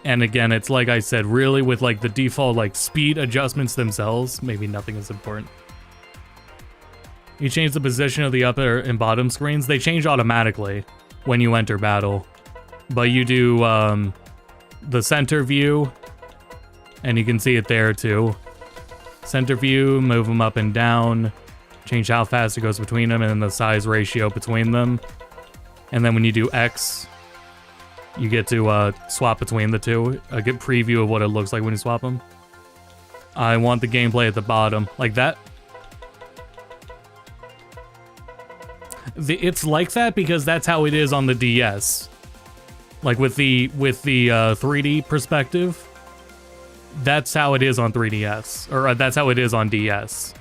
And again, it's like I said, really with like the default like speed adjustments themselves, maybe nothing is important. You change the position of the upper and bottom screens. They change automatically when you enter battle. But you do the center view, and you can see it there too. Center view, move them up and down, change how fast it goes between them, and then the size ratio between them. And then when you do X, you get to swap between the two. A good preview of what it looks like when you swap them. I want the gameplay at the bottom, like that. It's like that because that's how it is on the DS. Like with the 3D perspective, that's how it is on 3DS, or that's how it is on DS.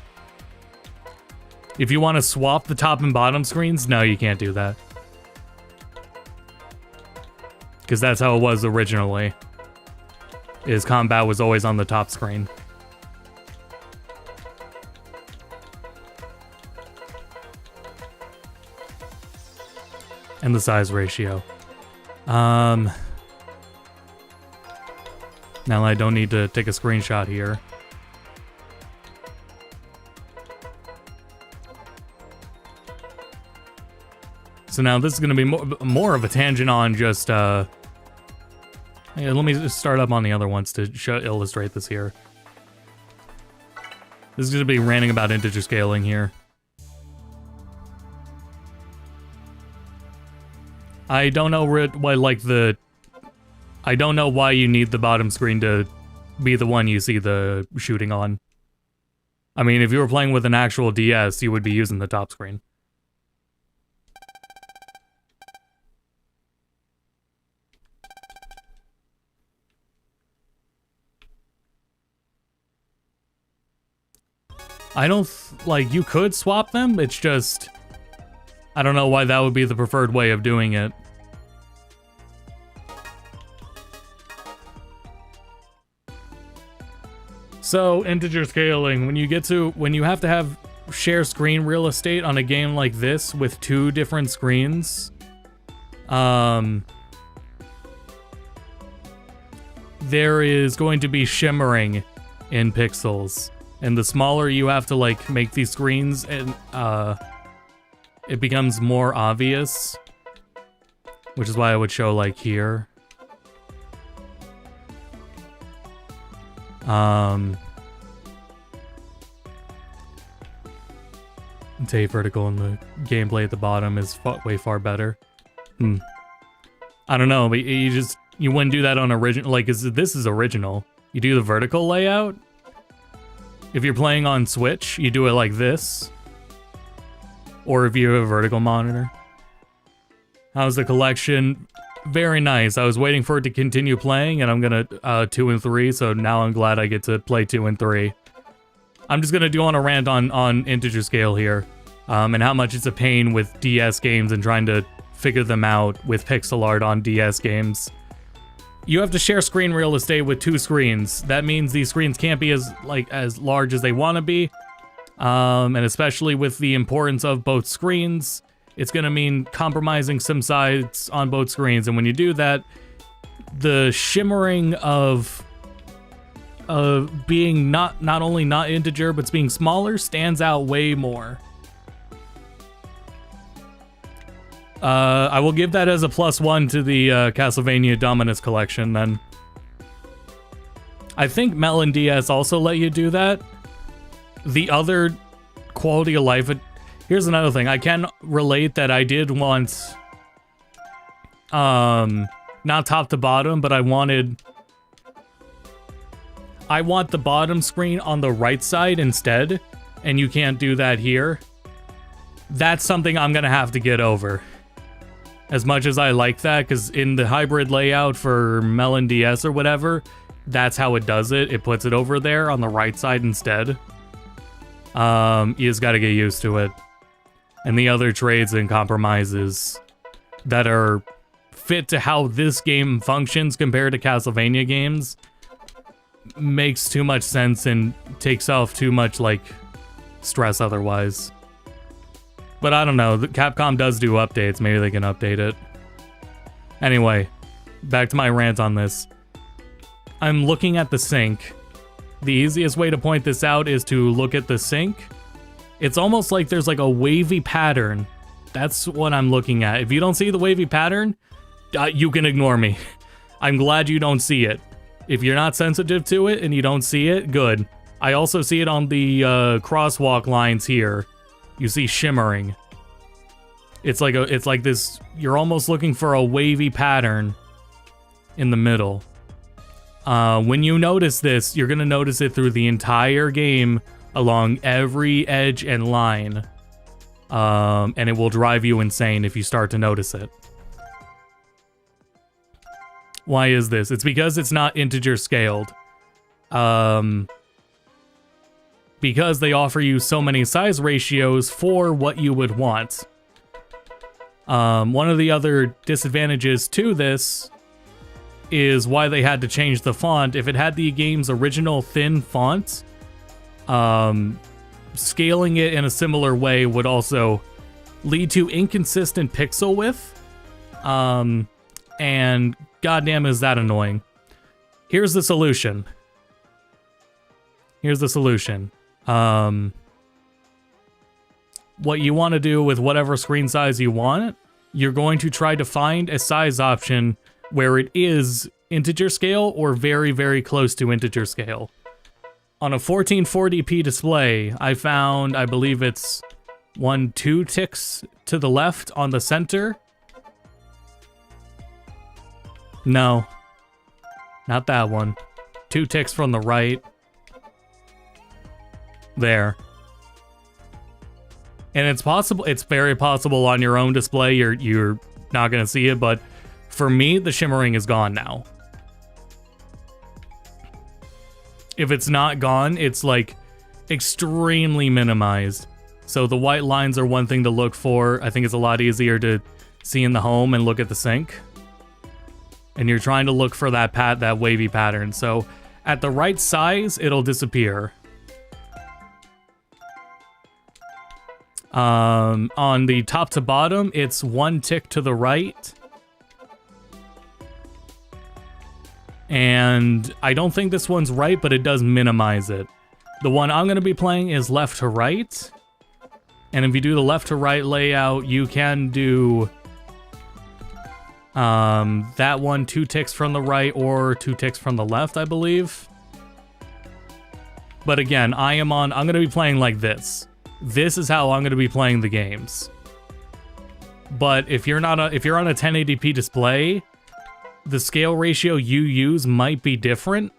If you want to swap the top and bottom screens, no, you can't do that. Because that's how it was originally. Is combat was always on the top screen. And the size ratio. Now I don't need to take a screenshot here. So now this is going to be more of a tangent on just, yeah, let me just start up on the other ones to illustrate this here. This is going to be ranting about integer scaling here. I don't know why, like, I don't know why you need the bottom screen to be the one you see the shooting on. I mean, if you were playing with an actual DS, you would be using the top screen. I don't, like, you could swap them, it's just, I don't know why that would be the preferred way of doing it. So, integer scaling, when you have to have share screen real estate on a game like this with two different screens, there is going to be shimmering in pixels. And the smaller you have to, like, make these screens, and it becomes more obvious. Which is why I would show, like, here. Tape vertical and the gameplay at the bottom is way far better. I don't know, but you wouldn't do that on original. Like, this is original. You do the vertical layout. If you're playing on Switch, you do it like this. Or if you have a vertical monitor. How's the collection? Very nice. I was waiting for it to continue playing, and I'm gonna 2 and 3, so now I'm glad I get to play 2 and 3. I'm just gonna do on a rant on integer scale here, and how much it's a pain with DS games and trying to figure them out with pixel art on DS games. You have to share screen real estate with 2 screens. That means these screens can't be as large as they want to be. And especially with the importance of both screens, it's going to mean compromising some sides on both screens. And when you do that, the shimmering of being not only not integer, but being smaller stands out way more. I will give that as a +1 to the Castlevania Dominus collection then. I think Melon DS also let you do that. The other quality of life... Here's another thing. I can relate that I did want... not top to bottom, but I want the bottom screen on the right side instead, and you can't do that here. That's something I'm gonna have to get over. As much as I like that, because in the hybrid layout for Melon DS or whatever, that's how it does it. It puts it over there on the right side instead. You just gotta get used to it. And the other trades and compromises that are fit to how this game functions compared to Castlevania games makes too much sense and takes off too much, like, stress otherwise. But I don't know, Capcom does do updates, maybe they can update it. Anyway, back to my rant on this. I'm looking at the sync. The easiest way to point this out is to look at the sync. It's almost like there's like a wavy pattern. That's what I'm looking at. If you don't see the wavy pattern, you can ignore me. I'm glad you don't see it. If you're not sensitive to it and you don't see it, good. I also see it on the crosswalk lines here. You see shimmering. It's like this, you're almost looking for a wavy pattern in the middle. When you notice this, you're gonna notice it through the entire game along every edge and line. And it will drive you insane if you start to notice it. Why is this? It's because it's not integer scaled. Because they offer you so many size ratios for what you would want. One of the other disadvantages to this is why they had to change the font. If it had the game's original thin font, scaling it in a similar way would also lead to inconsistent pixel width. And goddamn is that annoying. Here's the solution. What you want to do with whatever screen size you want, you're going to try to find a size option where it is integer scale or very, very close to integer scale. On a 1440p display, I found, I believe it's 2 ticks to the left on the center. No, not that one. 2 ticks from the right. There. And it's possible, it's very possible on your own display you're not gonna see it, but for me, the shimmering is gone now. If it's not gone, it's like extremely minimized. So the white lines are one thing to look for. I think it's a lot easier to see in the home and look at the sync. And you're trying to look for that wavy pattern. So at the right size, it'll disappear. On the top to bottom, it's 1 tick to the right. And I don't think this one's right, but it does minimize it. The one I'm going to be playing is left to right. And if you do the left to right layout, you can do that one 2 ticks from the right or 2 ticks from the left, I believe. But again, I'm going to be playing like this. This is how I'm going to be playing the games. But if you're on a 1080p display, the scale ratio you use might be different.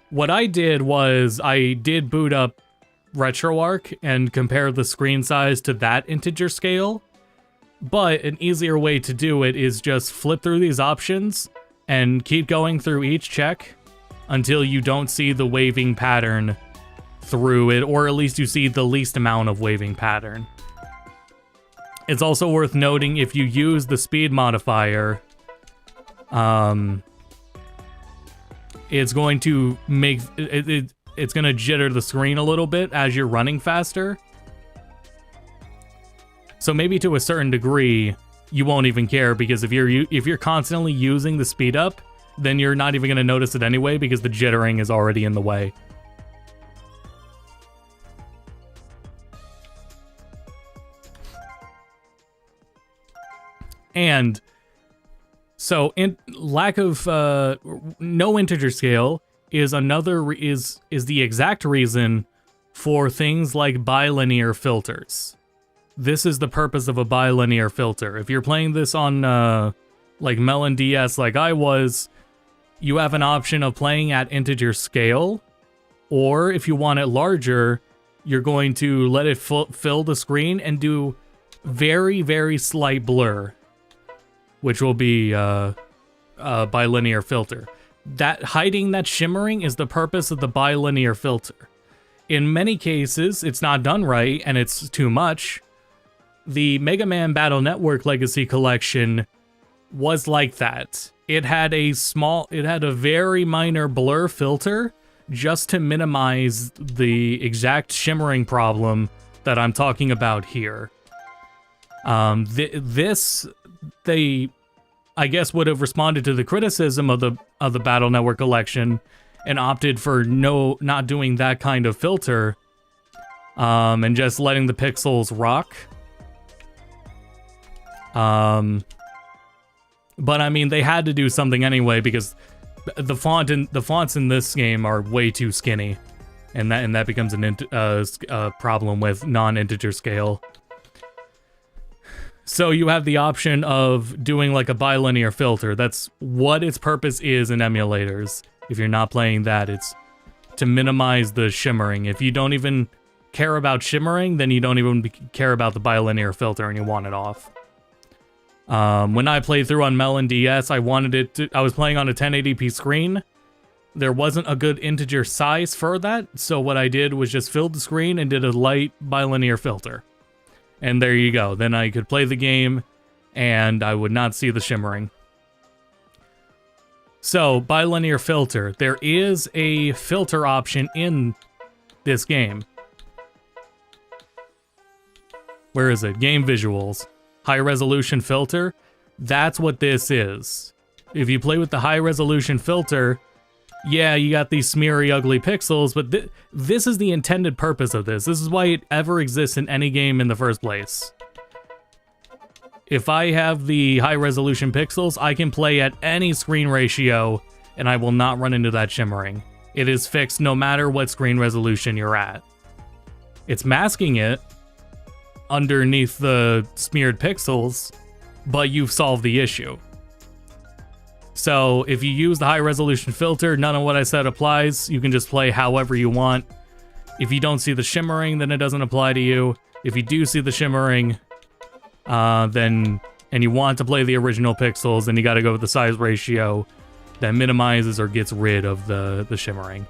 What I did was I did boot up RetroArch and compare the screen size to that integer scale. But an easier way to do it is just flip through these options and keep going through each check until you don't see the waving pattern through it, or at least you see the least amount of waving pattern. It's also worth noting if you use the speed modifier, It's going to make it's going to jitter the screen a little bit as you're running faster. So maybe to a certain degree, you won't even care, because if you're constantly using the speed up, then you're not even going to notice it anyway, because the jittering is already in the way. And so lack of no integer scale is the exact reason for things like bilinear filters. This is the purpose of a bilinear filter. If you're playing this on like Melon DS like I was, you have an option of playing at integer scale, or if you want it larger, you're going to let it fill the screen and do very, very slight blur, which will be a bilinear filter. That hiding that shimmering is the purpose of the bilinear filter. In many cases, it's not done right and it's too much. The Mega Man Battle Network Legacy Collection was like that. It had a very minor blur filter just to minimize the exact shimmering problem that I'm talking about here. They, I guess, would have responded to the criticism of the Battle Network Collection and opted for not doing that kind of filter, and just letting the pixels rock. But I mean, they had to do something anyway, because the fonts in this game are way too skinny, and that becomes a problem with non-integer scale. So you have the option of doing like a bilinear filter. That's what its purpose is in emulators. If you're not playing that, it's to minimize the shimmering. If you don't even care about shimmering, then you don't even care about the bilinear filter and you want it off. When I played through on Melon DS, I was playing on a 1080p screen. There wasn't a good integer size for that, so what I did was just filled the screen and did a light bilinear filter. And there you go. Then I could play the game, and I would not see the shimmering. So, bilinear filter. There is a filter option in this game. Where is it? Game visuals. High resolution filter. That's what this is. If you play with the high resolution filter, yeah, you got these smeary, ugly pixels, but this is the intended purpose of this. This is why it ever exists in any game in the first place. If I have the high resolution pixels, I can play at any screen ratio, and I will not run into that shimmering. It is fixed no matter what screen resolution you're at. It's masking it underneath the smeared pixels, but you've solved the issue. So if you use the high resolution filter, none of what I said applies. You can just play however you want. If you don't see the shimmering, then it doesn't apply to you. If you do see the shimmering, and you want to play the original pixels, then you got to go with the size ratio that minimizes or gets rid of the shimmering.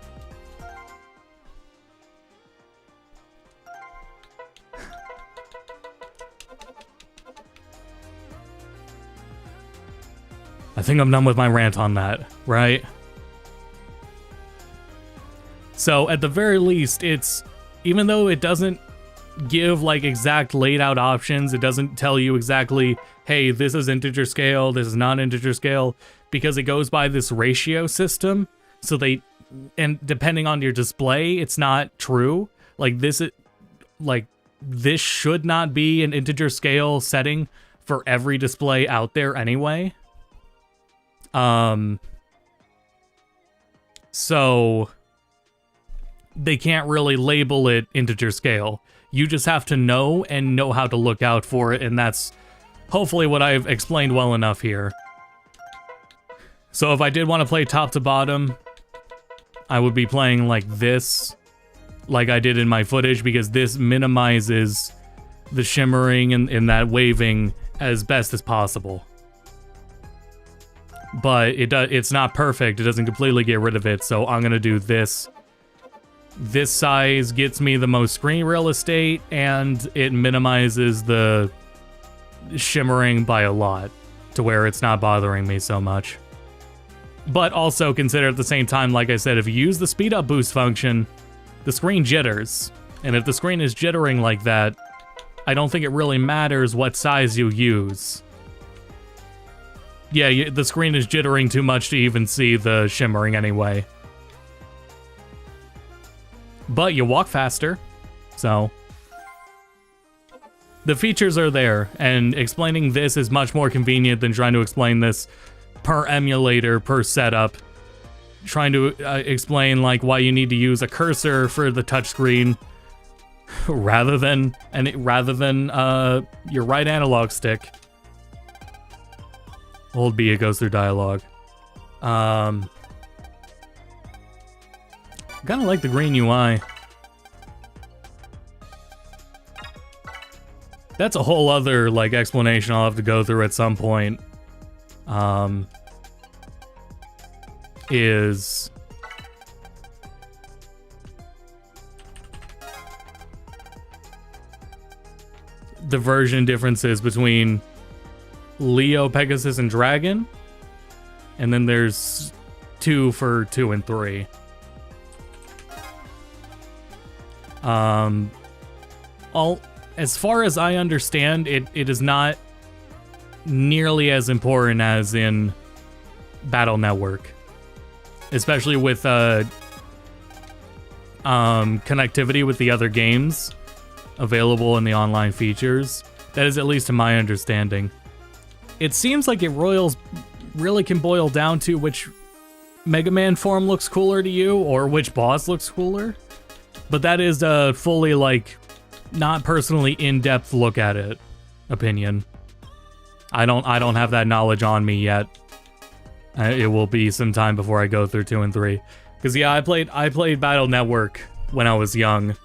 I think I'm done with my rant on that, right? So at the very least, even though it doesn't give like exact laid out options, it doesn't tell you exactly, hey, this is integer scale, this is non-integer scale, because it goes by this ratio system. So and depending on your display, it's not true. This should not be an integer scale setting for every display out there anyway. So they can't really label it integer scale. You just have to know how to look out for it, and that's hopefully what I've explained well enough here. So if I did want to play top to bottom, I would be playing like this, like I did in my footage, because this minimizes the shimmering and that waving as best as possible. But it's not perfect. It doesn't completely get rid of it, so I'm gonna do this. This size gets me the most screen real estate, and it minimizes the shimmering by a lot, to where it's not bothering me so much. But also consider at the same time, like I said, if you use the speed up boost function, the screen jitters. And if the screen is jittering like that, I don't think it really matters what size you use. Yeah, the screen is jittering too much to even see the shimmering anyway. But you walk faster, so... The features are there, and explaining this is much more convenient than trying to explain this per emulator, per setup. Trying to explain like why you need to use a cursor for the touchscreen rather than your right analog stick. Hold B, it goes through dialogue. Kinda like the green UI. That's a whole other like explanation I'll have to go through at some point. Is the version differences between Leo, Pegasus, and Dragon, and then there's 2 for 2 and 3. As far as I understand, it is not nearly as important as in Battle Network, especially with connectivity with the other games available in the online features. That is at least to my understanding. It seems like it really can boil down to which Mega Man form looks cooler to you, or which boss looks cooler. But that is a fully, like, not personally in-depth look at it opinion. I don't have that knowledge on me yet. It will be some time before I go through 2 and 3. Because yeah, I played Battle Network when I was young.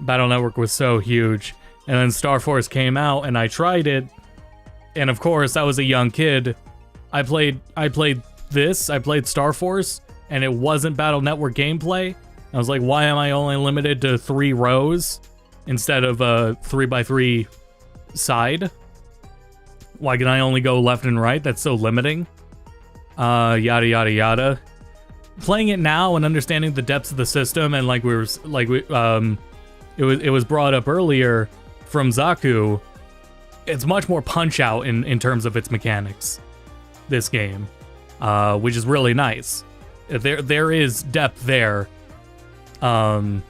Battle Network was so huge. And then Star Force came out and I tried it. And of course, I was a young kid. I played Star Force, and it wasn't Battle Network gameplay. I was like, why am I only limited to 3 rows instead of a 3x3 side? Why can I only go left and right? That's so limiting. Yada yada yada. Playing it now and understanding the depths of the system, and it was brought up earlier from Zaku. It's much more punch out in terms of its mechanics. This game, which is really nice. There is depth there, and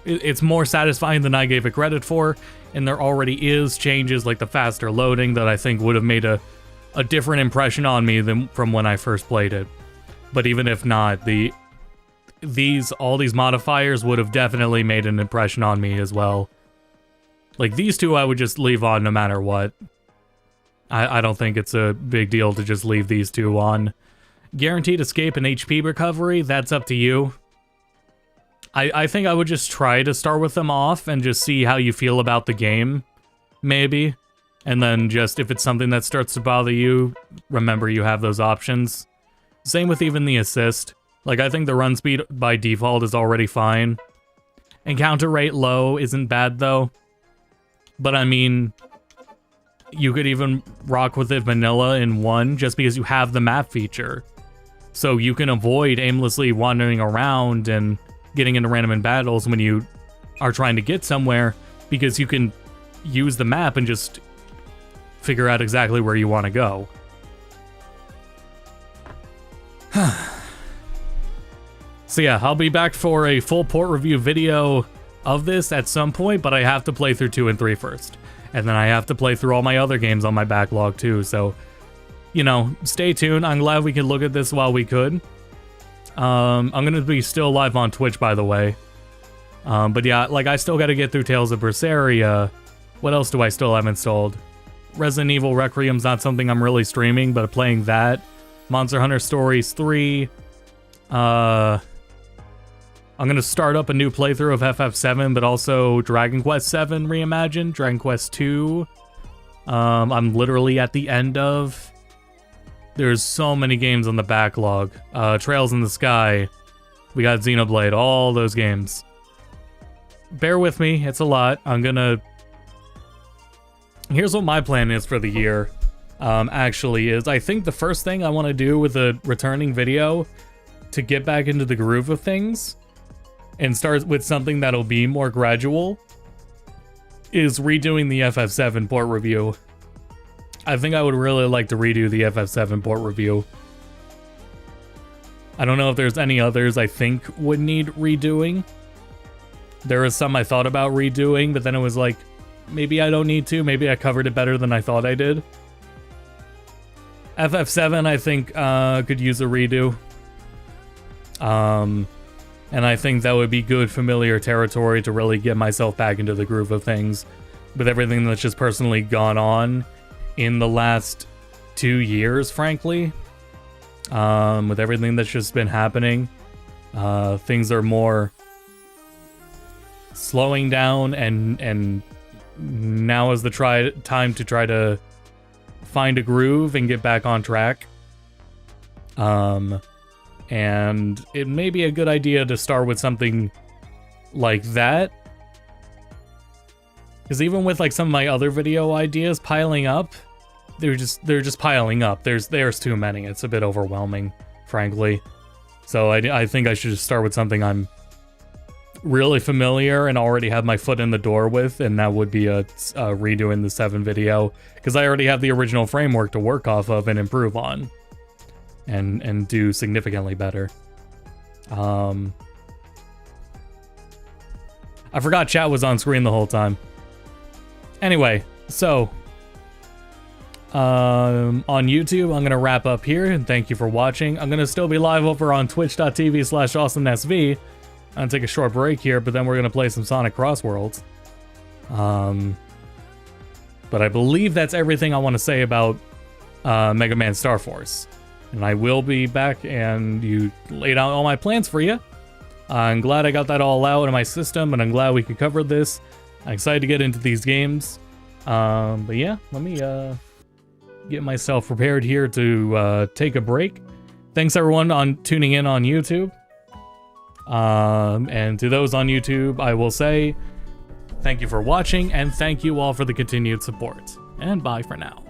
it's more satisfying than I gave it credit for. And there already is changes like the faster loading that I think would have made a different impression on me than from when I first played it. But even if not, all these modifiers would have definitely made an impression on me as well. Like these 2 I would just leave on no matter what. I don't think it's a big deal to just leave these 2 on. Guaranteed escape and HP recovery, that's up to you. I think I would just try to start with them off and just see how you feel about the game, maybe. And then just, if it's something that starts to bother you, remember you have those options. Same with even the assist. Like, I think the run speed by default is already fine. Encounter rate low isn't bad, though. But I mean, you could even rock with it vanilla in 1 just because you have the map feature. So you can avoid aimlessly wandering around and getting into random battles when you are trying to get somewhere, because you can use the map and just figure out exactly where you want to go. So yeah, I'll be back for a full port review video of this at some point, but I have to play through 2 and 3 first. And then I have to play through all my other games on my backlog too, so, you know, stay tuned. I'm glad we could look at this while we could. I'm gonna be still live on Twitch, by the way. But yeah, like, I still gotta get through Tales of Berseria. What else do I still have installed? Resident Evil Requiem's not something I'm really streaming, but playing that. Monster Hunter Stories 3. I'm gonna start up a new playthrough of FF7, but also Dragon Quest 7 Reimagined, Dragon Quest 2. I'm literally at the end of... There's so many games on the backlog. Trails in the Sky. We got Xenoblade, all those games. Bear with me, it's a lot. Here's what my plan is for the year. actually is. I think the first thing I want to do with a returning video to get back into the groove of things and start with something that'll be more gradual is redoing the FF7 port review. I think I would really like to redo the FF7 port review. I don't know if there's any others I think would need redoing. There was some I thought about redoing, but then it was like, maybe I don't need to. Maybe I covered it better than I thought I did. FF7, I think, could use a redo. And I think that would be good familiar territory to really get myself back into the groove of things with everything that's just personally gone on in the last 2 years, frankly. With everything that's just been happening, things are more slowing down, and now is the time to try to find a groove and get back on track. And it may be a good idea to start with something like that. Because even with like some of my other video ideas piling up, they're just piling up. There's too many. It's a bit overwhelming, frankly. So I think I should just start with something I'm really familiar and already have my foot in the door with, and that would be a redoing the 7 video, because I already have the original framework to work off of and improve on. And do significantly better. I forgot chat was on screen the whole time. Anyway, so on YouTube, I'm gonna wrap up here, and thank you for watching. I'm gonna still be live over on twitch.tv/Austinsv. I'm gonna take a short break here, but then we're gonna play some Sonic Cross Worlds. But I believe that's everything I want to say about Mega Man Star Force. And I will be back, and you laid out all my plans for you. I'm glad I got that all out of my system, and I'm glad we could cover this. I'm excited to get into these games. But yeah, let me get myself prepared here to take a break. Thanks everyone on tuning in on YouTube. And to those on YouTube, I will say thank you for watching, and thank you all for the continued support. And bye for now.